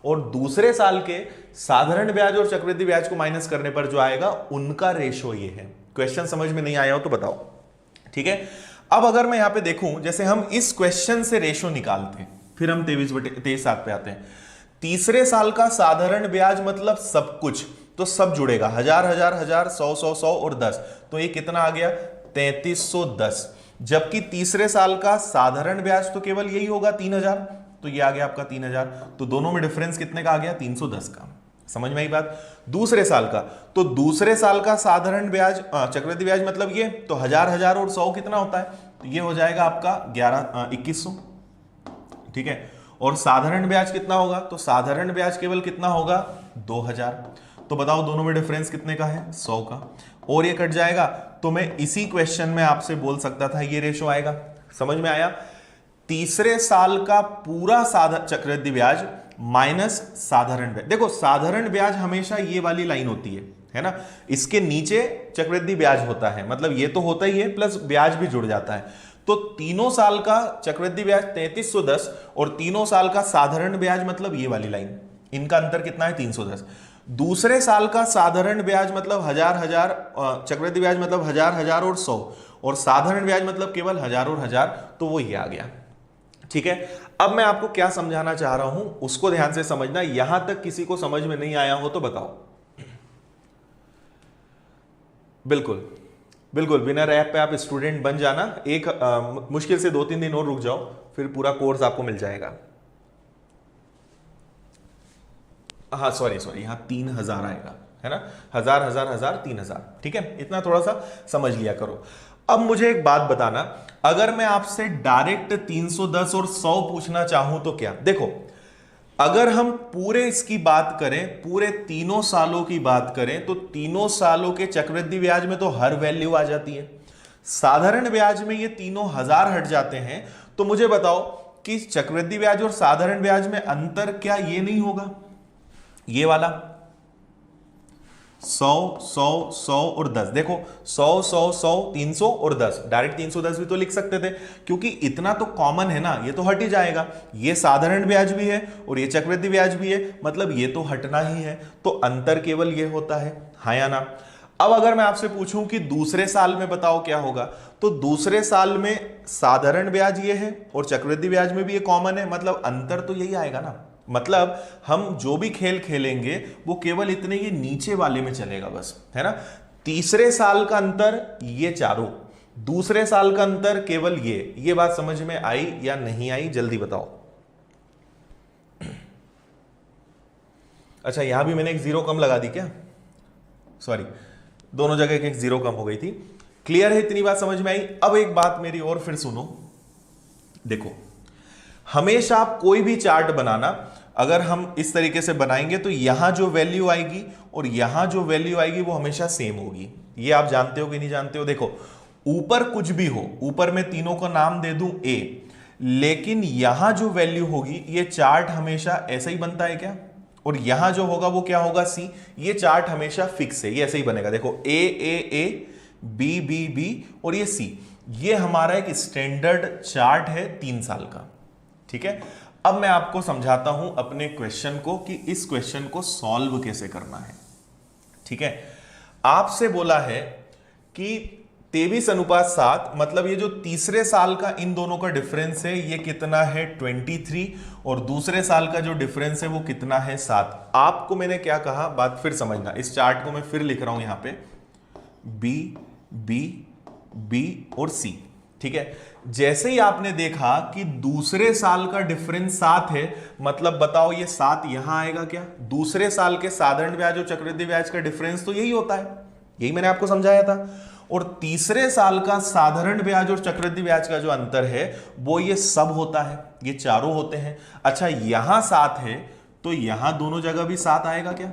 और दूसरे साल के साधारण ब्याज और चक्रवृद्धि ब्याज को माइनस करने पर जो आएगा उनका रेशो ये है। क्वेश्चन समझ में नहीं आया हो तो बताओ, ठीक है। अब अगर मैं यहां पे देखूं, जैसे हम इस क्वेश्चन से रेशो निकालते हैं, फिर हम 23/7 पे आते हैं। तीसरे साल का साधारण ब्याज मतलब सब कुछ, तो सब जुड़ेगा, 1000 1000 1000 100 100 100 और 10, तो ये कितना आ गया 3310। जबकि तीसरे साल का साधारण ब्याज तो केवल यही होगा 3000, तो ये आ गया आपका 3000। तो दोनों में डिफरेंस कितने का आ गया 310 का। समझ में आई बात। दूसरे साल का, तो दूसरे साल का साधारण ब्याज चक्रवृद्धि ब्याज मतलब ये, तो 1000 1000 और 100 कितना होता है, तो ये हो जाएगा आपका 2100, ठीक है। और साधारण ब्याज कितना होगा, तो साधारण ब्याज केवल कितना होगा 2000। तो बताओ दोनों में डिफरेंस कितने का है 100 का, और ये कट जाएगा। तो मैं इसी क्वेश्चन में आपसे बोल सकता था ये रेशो आएगा। समझ में आया। तीसरे साल का पूरा चक्रवृद्धि ब्याज माइनस साधारण ब्याज। देखो साधारण ब्याज हमेशा ये वाली लाइन होती है ना, इसके नीचे चक्रवृद्धि ब्याज होता है, मतलब ये तो होता ही है प्लस ब्याज भी जुड़ जाता है। तो तीनों साल का चक्रवृद्धि ब्याज 3310 और तीनों साल का साधारण ब्याज मतलब ये वाली लाइन, इनका अंतर कितना है 310। दूसरे साल का साधारण ब्याज मतलब 1000 1000, चक्रवृद्धि ब्याज मतलब 1000 1000 और 100, और साधारण ब्याज मतलब केवल 1000 और 1000, तो वो ये आ गया, ठीक है। अब मैं आपको क्या समझाना चाह रहा हूं उसको ध्यान से समझना। यहां तक किसी को समझ में नहीं आया हो तो बताओ। बिल्कुल बिल्कुल, बिना ऐप पे आप स्टूडेंट बन जाना। एक मुश्किल से 2-3 दिन और रुक जाओ, फिर पूरा कोर्स आपको मिल जाएगा। हाँ सॉरी यहां 3000 आएगा, है ना, 1000 1000 1000 3000, ठीक है। इतना थोड़ा सा समझ लिया करो। अब मुझे एक बात बताना, अगर मैं आपसे डायरेक्ट 310 और 100 पूछना चाहूं तो क्या। देखो अगर हम पूरे इसकी बात करें, पूरे तीनों सालों की बात करें, तो तीनों सालों के चक्रवृद्धि ब्याज में तो हर वैल्यू आ जाती है। साधारण ब्याज में ये तीनों 1000 हट जाते हैं। तो मुझे बताओ कि चक्रवृद्धि ब्याज और साधारण ब्याज में अंतर क्या ये नहीं होगा, ये वाला 100 100 100 और 10। देखो 100 100 100 300 और 10, डायरेक्ट 310 भी तो लिख सकते थे, क्योंकि इतना तो कॉमन है ना, ये तो हट ही जाएगा। ये साधारण ब्याज भी है और ये चक्रवृद्धि ब्याज भी है, मतलब ये तो हटना ही है। तो अंतर केवल ये होता है, हाँ या ना। अब अगर मैं आपसे पूछूं कि दूसरे साल में बताओ क्या होगा, तो दूसरे साल में साधारण ब्याज ये है और चक्रवृद्धि ब्याज में भी ये कॉमन है, मतलब अंतर तो यही आएगा ना। मतलब हम जो भी खेल खेलेंगे वो केवल इतने ये नीचे वाले में चलेगा बस, है ना। तीसरे साल का अंतर ये चारों, दूसरे साल का अंतर केवल ये बात समझ में आई या नहीं आई, जल्दी बताओ। अच्छा यहां भी मैंने एक जीरो कम लगा दी क्या, सॉरी, दोनों जगह एक जीरो कम हो गई थी। क्लियर है, इतनी बात समझ में आई। अब एक बात मेरी और फिर सुनो। देखो हमेशा आप कोई भी चार्ट बनाना, अगर हम इस तरीके से बनाएंगे तो यहां जो वैल्यू आएगी और यहां जो वैल्यू आएगी वो हमेशा सेम होगी। ये आप जानते हो कि नहीं जानते हो। देखो ऊपर कुछ भी हो, ऊपर मैं तीनों को नाम दे दूं A, लेकिन यहां जो वैल्यू होगी ये चार्ट हमेशा ऐसा ही बनता है क्या, और यहां जो होगा वो क्या होगा C। ये चार्ट हमेशा फिक्स है, ये ऐसे ही बनेगा। देखो A B B B और ये C, ये हमारा एक स्टैंडर्ड चार्ट है 3 साल का, ठीक है। अब मैं आपको समझाता हूं अपने क्वेश्चन को कि इस क्वेश्चन को सॉल्व कैसे करना है, ठीक है। आपसे बोला है कि 23:7, मतलब ये जो तीसरे साल का इन दोनों का डिफरेंस है ये कितना है 23, और दूसरे साल का जो डिफरेंस है वो कितना है 7। आपको मैंने क्या कहा, बात फिर समझना। इस चार्ट को मैं फिर लिख रहा हूं यहां पे B B B और C, ठीक है। जैसे ही आपने देखा कि दूसरे साल का डिफरेंस 7 है, मतलब बताओ ये 7 यहां आएगा क्या। दूसरे साल के साधारण ब्याज और चक्रवृद्धि ब्याज का डिफरेंस तो यही होता है, यही मैंने आपको समझाया था। और तीसरे साल का साधारण ब्याज और चक्रवृद्धि ब्याज का जो अंतर है वो ये सब होता है, ये चारों होते हैं। अच्छा यहां 7 है तो यहां दोनों जगह भी 7 आएगा क्या,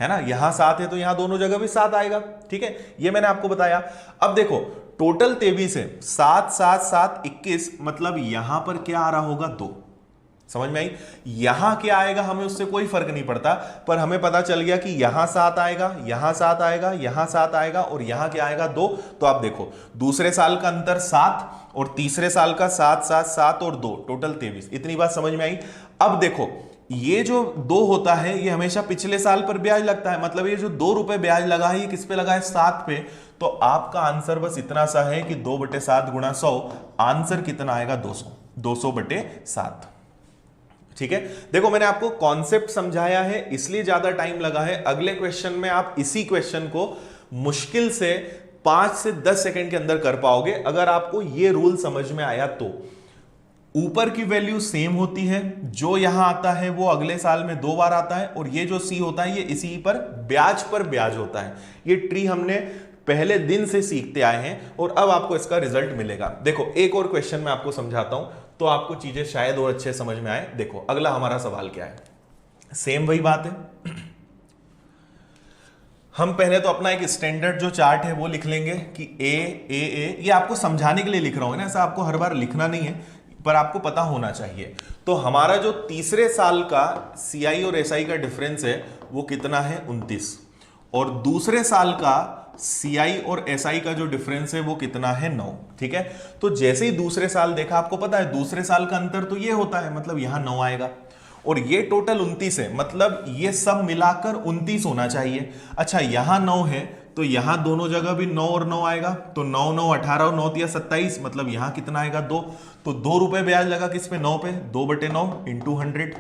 है ना, यहां 7 है तो यहां दोनों जगह भी 7 आएगा। ठीक है, ये मैंने आपको बताया। अब देखो टोटल 23 है, 7 7 7 21, मतलब यहां पर क्या आ रहा होगा 2। समझ में आई? यहां क्या आएगा हमें उससे कोई फर्क नहीं पड़ता, पर हमें पता चल गया कि यहां 7 आएगा, यहां 7 आएगा, यहां 7 आएगा और यहां क्या आएगा 2। तो आप देखो दूसरे साल का अंतर 7 और तीसरे साल का 7 7 7 और 2, टोटल 23। इतनी बात समझ में आई? अब देखो ये जो 2 होता है ये हमेशा पिछले साल पर ब्याज लगता है, मतलब ये जो 2 रुपए ब्याज लगा है ये किस पे लगा है, 7 पे। तो आपका आंसर बस इतना सा है कि 2/7 गुणा 100, आंसर कितना आएगा 200, 200/7। ठीक है, देखो मैंने आपको कॉन्सेप्ट समझाया है इसलिए ज्यादा टाइम लगा है। अगले क्वेश्चन में आप इसी क्वेश्चन को मुश्किल से 5 से 10 सेकंड के अंदर कर पाओगे अगर आपको ये रूल समझ में आया तो। ऊपर की वैल्यू सेम होती है, जो यहां आता है वो अगले साल में 2 बार आता है, और ये जो सी होता है ये इसी पर ब्याज होता है। ये ट्री हमने पहले दिन से सीखते आए हैं और अब आपको इसका रिजल्ट मिलेगा। देखो एक और क्वेश्चन मैं आपको समझाता हूं तो आपको चीजें शायद और अच्छे समझ में आए। देखो अगला हमारा सवाल क्या है, सेम वही बात है। हम पहले तो अपना एक स्टैंडर्ड जो चार्ट है वो लिख लेंगे कि ए, ये आपको समझाने के लिए लिख रहा हूं ना, ऐसा आपको हर बार लिखना नहीं है, पर आपको पता होना चाहिए। तो हमारा जो तीसरे साल का सीआई और एसआई का डिफरेंस है वो कितना है 29, और दूसरे साल का सीआई और एसआई का जो डिफरेंस है वो कितना है 9। ठीक है, तो जैसे ही दूसरे साल देखा, आपको पता है दूसरे साल का अंतर तो ये होता है, मतलब यहां 9 आएगा, और ये टोटल 29 है, मतलब ये सब मिलाकर 29 होना चाहिए। अच्छा यहां 9 है तो यहां दोनों जगह भी 9 और 9 आएगा, तो 9 9 18 और 9 27, मतलब यहां कितना आएगा 2। तो 2 रुपए ब्याज लगा किस पे, 9 पे, 2/9 इंटू 100।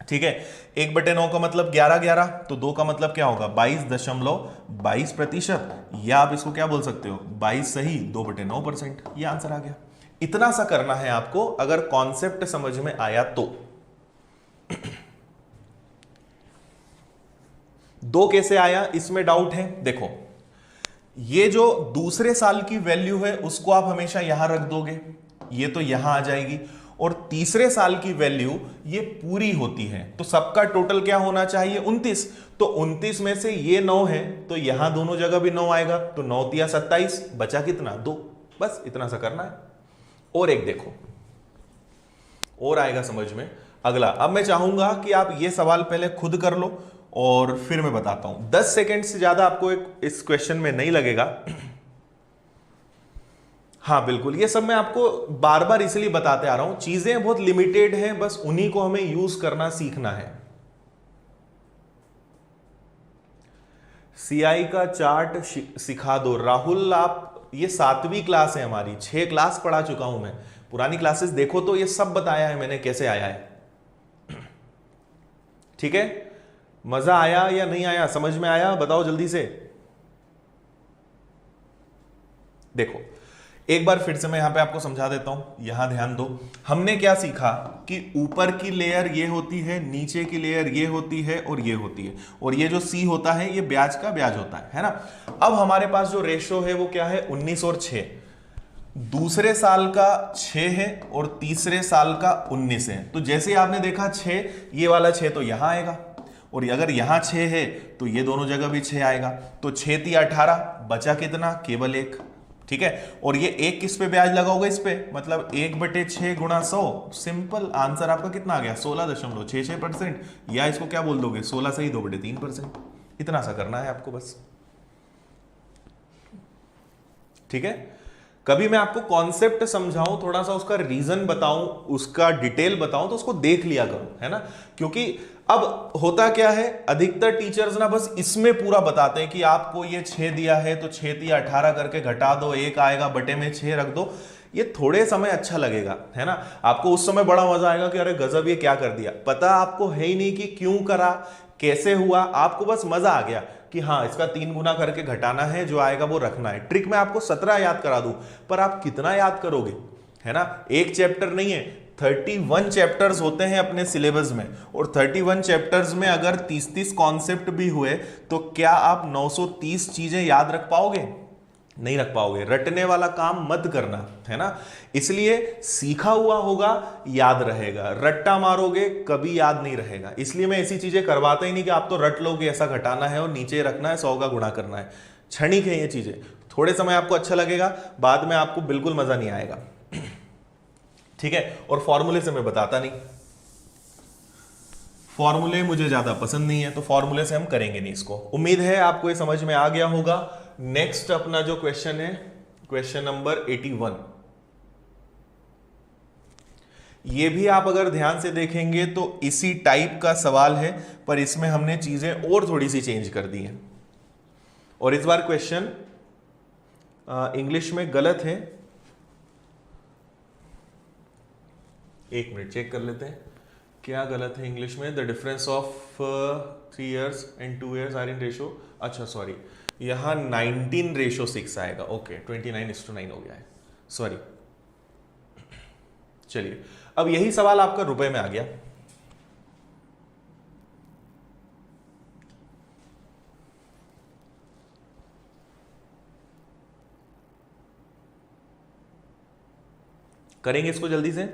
ठीक है, 1/9 का मतलब 11 11, तो 2 का मतलब क्या होगा 22.22%, या आप इसको क्या बोल सकते हो 22 सही 2/9%। ये आंसर आ गया। इतना सा करना है आपको अगर कॉन्सेप्ट समझ में आया तो। 2 कैसे आया इसमें डाउट है। देखो ये जो दूसरे साल की वैल्यू है उसको आप हमेशा यहां रख दोगे, ये तो यहां आ जाएगी, और तीसरे साल की वैल्यू ये पूरी होती है, तो सबका टोटल क्या होना चाहिए 29। तो 29 में से ये 9 है तो यहां दोनों जगह भी 9 आएगा, तो 9 तिया 27, बचा कितना 2। बस इतना सा करना है। और एक देखो और आएगा समझ में अगला। अब मैं चाहूंगा कि आप ये सवाल पहले खुद कर लो और फिर मैं बताता हूं। 10 सेकेंड से ज्यादा आपको इस क्वेश्चन में नहीं लगेगा। हाँ बिल्कुल, ये सब मैं आपको बार बार इसलिए बताते आ रहा हूं, चीजें बहुत लिमिटेड हैं, बस उन्हीं को हमें यूज करना सीखना है। सीआई का चार्ट सिखा दो राहुल। आप ये 7वीं क्लास है हमारी, 6 क्लास पढ़ा चुका हूं मैं, पुरानी क्लासेस देखो तो ये सब बताया है मैंने कैसे आया है। ठीक है, मजा आया या नहीं आया, समझ में आया, बताओ जल्दी से। देखो एक बार फिर से मैं यहां पे आपको समझा देता हूं, यहां ध्यान दो। हमने क्या सीखा कि ऊपर की लेयर ये होती है, नीचे की लेयर ये होती है और ये होती है, और ये जो सी होता है ये ब्याज का ब्याज होता है ना। अब हमारे पास जो रेशो है वो क्या है 19 और 6। दूसरे साल का 6 है और तीसरे साल का 19 है, तो जैसे ही आपने देखा 6, ये वाला 6 तो यहां आएगा, और अगर यहां 6 है तो ये दोनों जगह भी 6 आएगा, तो 6 तिया 18, बचा कितना केवल 1। ठीक है, और ये 1 किस पे ब्याज लगाओगे इस पे, मतलब 1/6 गुणा 100, सिंपल आंसर आपका कितना आ गया 16.66%, या इसको क्या बोल दोगे 16 से ही 2/3%। इतना सा करना है आपको बस। ठीक है, कभी मैं आपको कॉन्सेप्ट समझाऊं, थोड़ा सा उसका रीजन बताऊं, उसका डिटेल बताऊं, तो उसको देख लिया करो, है ना। क्योंकि अब होता क्या है, अधिकतर टीचर्स ना बस इसमें पूरा बताते हैं कि आपको ये 6 दिया है तो 6 तिया 18 करके घटा दो, 1 आएगा, बटे में 6 रख दो। ये थोड़े समय अच्छा लगेगा, है ना, आपको उस समय बड़ा मजा आएगा कि अरे गजब ये क्या कर दिया। पता आपको है ही नहीं कि क्यों करा, कैसे हुआ, आपको बस मजा आ गया कि हाँ इसका 3 गुना करके घटाना है, जो आएगा वो रखना है। ट्रिक मैं आपको 17 याद करा दूं, पर आप कितना याद करोगे, है ना। एक चैप्टर नहीं है, 31 चैप्टर्स होते हैं अपने सिलेबस में, और 31 चैप्टर्स में अगर 30-30 कॉन्सेप्ट भी हुए तो क्या आप 930 चीजें याद रख पाओगे? नहीं रख पाओगे। रटने वाला काम मत करना, है ना। इसलिए सीखा हुआ होगा, याद रहेगा। रट्टा मारोगे कभी याद नहीं रहेगा। इसलिए मैं ऐसी चीजें करवाता ही नहीं कि आप तो रट लो कि ऐसा घटाना है और नीचे रखना है, 100 का गुणा करना है। क्षणिक है ये चीजें। थोड़े समय आपको अच्छा लगेगा, बाद में आपको बिल्कुल मजा नहीं आएगा। ठीक है। और फॉर्मूले से मैं बताता नहीं, फॉर्मूले मुझे ज्यादा पसंद नहीं है, तो फॉर्मूले से हम करेंगे नहीं इसको। उम्मीद है आपको ये समझ में आ गया होगा। नेक्स्ट अपना जो क्वेश्चन है, क्वेश्चन नंबर 81। ये भी आप अगर ध्यान से देखेंगे तो इसी टाइप का सवाल है, पर इसमें हमने चीजें और थोड़ी सी चेंज कर दी हैं। और इस बार क्वेश्चन इंग्लिश में गलत है। एक मिनट चेक कर लेते हैं क्या गलत है इंग्लिश में। The difference of 3 years and 2 years are in ratio, अच्छा सॉरी, यहां 19:6 आएगा। ओके 29:9 हो गया है, सॉरी। चलिए, अब यही सवाल आपका रुपए में आ गया। करेंगे इसको जल्दी से।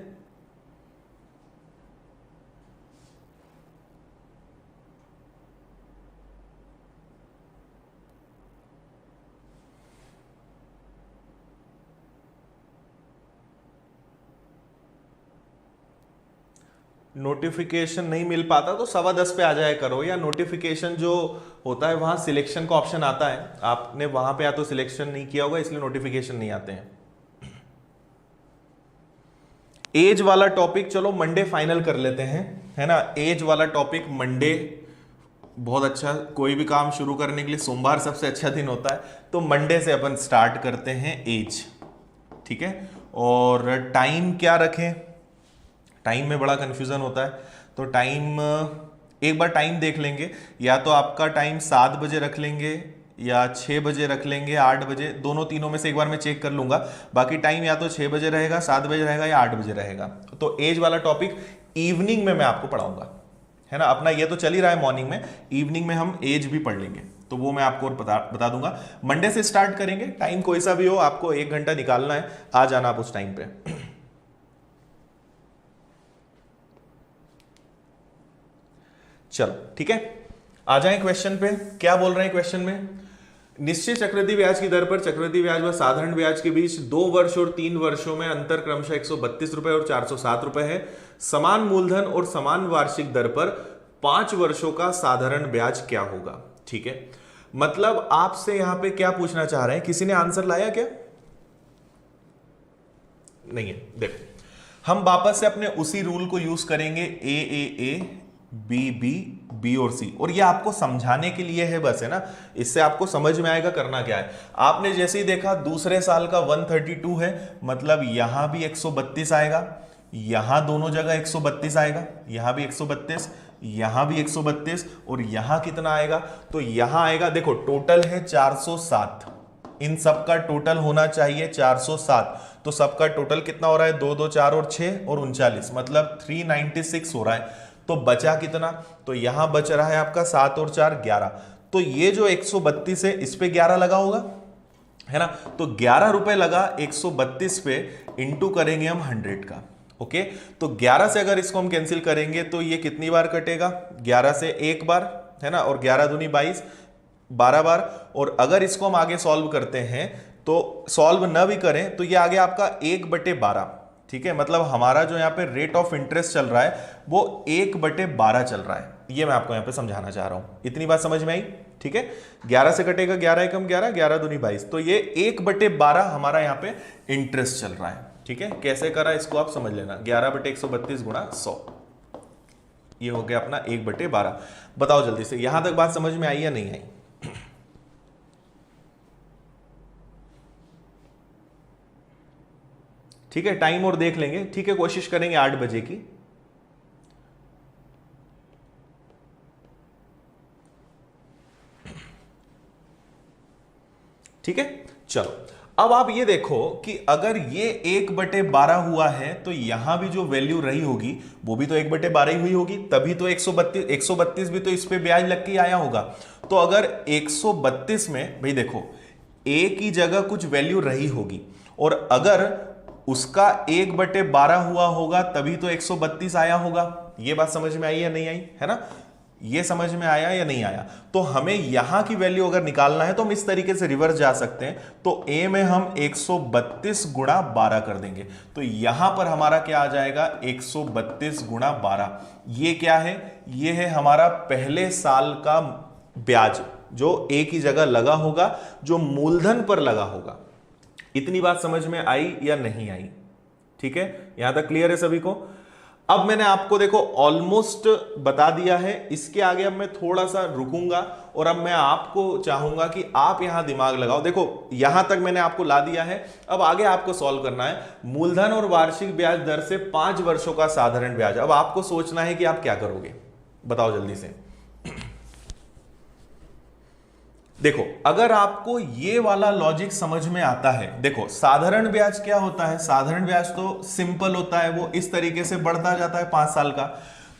नोटिफिकेशन नहीं मिल पाता तो 10:15 पे आ जाया करो, या नोटिफिकेशन जो होता है वहां सिलेक्शन का ऑप्शन आता है, आपने वहां पे या तो सिलेक्शन नहीं किया होगा इसलिए नोटिफिकेशन नहीं आते हैं। एज वाला टॉपिक चलो मंडे फाइनल कर लेते हैं, है ना। एज वाला टॉपिक मंडे बहुत अच्छा, कोई भी काम शुरू करने के लिए सोमवार सबसे अच्छा दिन होता है, तो मंडे से अपन स्टार्ट करते हैं एज। ठीक है। और टाइम क्या रखें, टाइम में बड़ा कंफ्यूजन होता है, तो टाइम एक बार टाइम देख लेंगे। या तो आपका टाइम 7 बजे रख लेंगे, या 6 बजे रख लेंगे, 8 बजे, दोनों तीनों में से एक बार मैं चेक कर लूंगा। बाकी टाइम या तो 6 बजे रहेगा, 7 बजे रहेगा, या 8 बजे रहेगा। तो एज वाला टॉपिक इवनिंग में मैं आपको पढ़ाऊंगा, है ना। अपना ये तो चल ही रहा है मॉर्निंग में, इवनिंग में हम एज भी पढ़ लेंगे, तो वो मैं आपको बता दूंगा। मंडे से स्टार्ट करेंगे, टाइम कोई सा भी हो, आपको 1 घंटा निकालना है, आ जाना आप उस टाइम पे। चलो ठीक है, आ जाएं क्वेश्चन पे। क्या बोल रहे हैं क्वेश्चन में? निश्चित चक्रवृद्धि ब्याज की दर पर चक्रवृद्धि ब्याज व साधारण ब्याज के बीच 2 वर्ष और 3 वर्षों में अंतर क्रमशः 132 रुपए और 407 रुपए है। समान मूलधन और समान वार्षिक दर पर 5 वर्षों का साधारण ब्याज क्या होगा? ठीक है, मतलब आपसे यहां पे क्या पूछना चाह रहे हैं? किसी ने आंसर लाया क्या? नहीं है। देखो, हम वापस से अपने उसी रूल को यूज करेंगे, ए बी बी बी और सी, और ये आपको समझाने के लिए है बस, है ना। इससे आपको समझ में आएगा करना क्या है। आपने जैसे ही देखा दूसरे साल का 132 है, मतलब यहां भी 132 आएगा, यहां दोनों जगह 132 आएगा, यहां भी 132, यहां भी 132, और यहां कितना आएगा? तो यहां आएगा, देखो टोटल है 407, इन सब का टोटल होना चाहिए 407, तो सबका टोटल कितना हो रहा है? 2 2 4 और 6 और 39, मतलब 396 हो रहा है। तो बचा कितना? तो यहां बच रहा है आपका 7 और 4 11, तो ये जो 132 है इस पे 11 लगा होगा, है ना। तो 11 रुपए लगा 132 पे, इंटू करेंगे हम 100 का। ओके, तो 11 से अगर इसको हम कैंसिल करेंगे तो ये कितनी बार कटेगा? 11 से एक बार, है ना, और 11 दूनी 22, 12 बार। और अगर इसको हम आगे सॉल्व करते हैं, तो सॉल्व न भी करें तो ये आगे आपका 1/12, ठीक है। मतलब हमारा जो यहाँ पे रेट ऑफ इंटरेस्ट चल रहा है वो 1/12 चल रहा है। ये मैं आपको यहाँ पे समझाना चाह रहा हूं। इतनी बात समझ में आई? ठीक है, 11 से कटेगा 11 एकम 11, 11 दूनी 22, तो ये 1/12 हमारा यहाँ पे इंटरेस्ट चल रहा है। ठीक है, कैसे करा इसको आप समझ लेना, 11/132 गुणा 100, ये हो गया अपना 1/12। बताओ जल्दी से, यहां तक बात समझ में आई या नहीं आई? ठीक है, टाइम और देख लेंगे। ठीक है, कोशिश करेंगे 8 बजे की। ठीक है, चलो अब आप ये देखो कि अगर ये 1/12 हुआ है तो यहां भी जो वैल्यू रही होगी वो भी तो 1/12 ही हुई होगी, तभी तो 132 भी तो इस पे ब्याज लग के आया होगा। तो अगर 132 में, भाई देखो ए की जगह कुछ वैल्यू रही होगी, और अगर उसका 1/12 हुआ होगा तभी तो 132 आया होगा। ये बात समझ में आई या नहीं आई, है ना? ये समझ में आया या नहीं आया? तो हमें यहां की वैल्यू अगर निकालना है तो हम इस तरीके से रिवर्स जा सकते हैं। तो ए में हम 132 गुणा 12 कर देंगे, तो यहां पर हमारा क्या आ जाएगा, 132 गुणा 12। ये क्या है? ये है हमारा पहले साल का ब्याज जो ए की जगह लगा होगा, जो मूलधन पर लगा होगा। इतनी बात समझ में आई या नहीं आई? ठीक है, यहां तक क्लियर है सभी को? अब मैंने आपको देखो ऑलमोस्ट बता दिया है। इसके आगे अब मैं थोड़ा सा रुकूंगा और अब मैं आपको चाहूंगा कि आप यहां दिमाग लगाओ। देखो यहां तक मैंने आपको ला दिया है, अब आगे आपको सॉल्व करना है मूलधन और वार्षिक ब्याज दर से 5 वर्षों का साधारण ब्याज। अब आपको सोचना है कि आप क्या करोगे, बताओ जल्दी से। देखो अगर आपको ये वाला लॉजिक समझ में आता है, देखो साधारण ब्याज क्या होता है? साधारण ब्याज तो सिंपल होता है, वो इस तरीके से बढ़ता जाता है 5 साल का।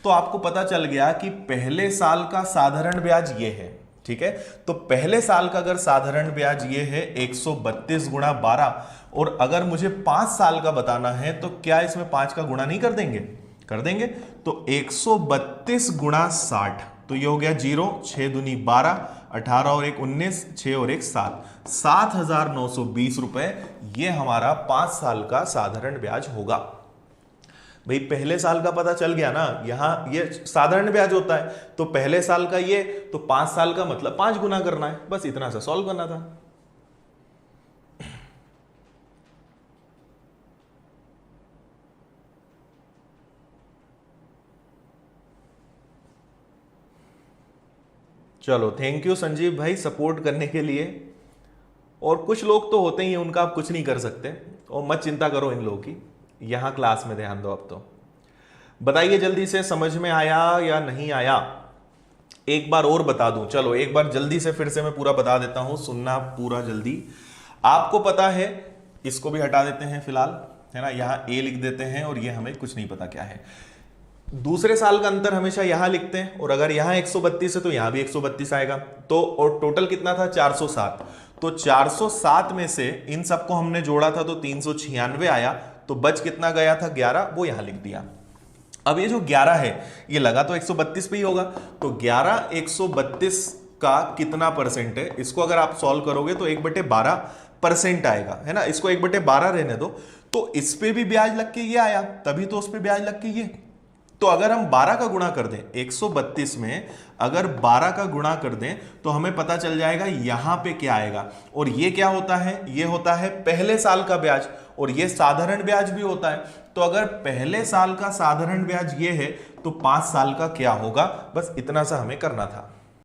तो आपको पता चल गया कि पहले साल का साधारण ब्याज ये है, ठीक है? तो पहले साल का अगर साधारण ब्याज ये है 132 गुणा 12, और अगर मुझे 5 साल का बताना है तो क्या इसमें 5 का गुणा नहीं कर देंगे? कर देंगे। तो 132 गुणा 60, तो ये हो गया 0, 6 दूनी 12, 18 और 1 19, 6 और 1 7, 7,920 रुपए ये हमारा 5 साल का साधारण ब्याज होगा। भाई पहले साल का पता चल गया ना, यहां ये साधारण ब्याज होता है, तो पहले साल का ये, तो 5 साल का मतलब 5 गुना करना है, बस इतना सा सॉल्व करना था। चलो थैंक यू संजीव भाई सपोर्ट करने के लिए। और कुछ लोग तो होते ही हैं, उनका आप कुछ नहीं कर सकते, और मत चिंता करो इन लोगों की, यहां क्लास में ध्यान दो। अब तो बताइए जल्दी से, समझ में आया या नहीं आया? एक बार और बता दूं, चलो एक बार जल्दी से फिर से मैं पूरा बता देता हूं, सुनना पूरा जल्दी। आपको पता है, इसको भी हटा देते हैं फिलहाल, है ना, यहां ए लिख देते हैं, और ये हमें कुछ नहीं पता क्या है। दूसरे साल का अंतर हमेशा यहां लिखते हैं, और अगर यहां 132 है तो यहां भी 132 आएगा। तो और टोटल कितना था? 407। तो 407 में से इन सबको हमने जोड़ा था तो 396 आया, तो बच कितना गया था? 11, वो यहां लिख दिया। अब ये जो 11 है ये लगा तो 132 पे ही होगा, तो 11 132 का कितना परसेंट है? इसको अगर आप सॉल्व करोगे तो 1/12% आएगा, है ना। इसको 1/12 रहने दो, तो इस पे भी ब्याज लग के ये आया, तभी तो उस पे ब्याज लग के ये। तो अगर हम 12 का गुणा कर दें 132 में, अगर 12 का गुणा कर दें तो हमें पता चल जाएगा यहां पे क्या आएगा। और ये क्या होता है? ये होता है पहले साल का ब्याज, और ये साधारण ब्याज भी होता है। तो अगर पहले साल का साधारण ब्याज ये है तो 5 साल का क्या होगा? बस इतना सा हमें करना था।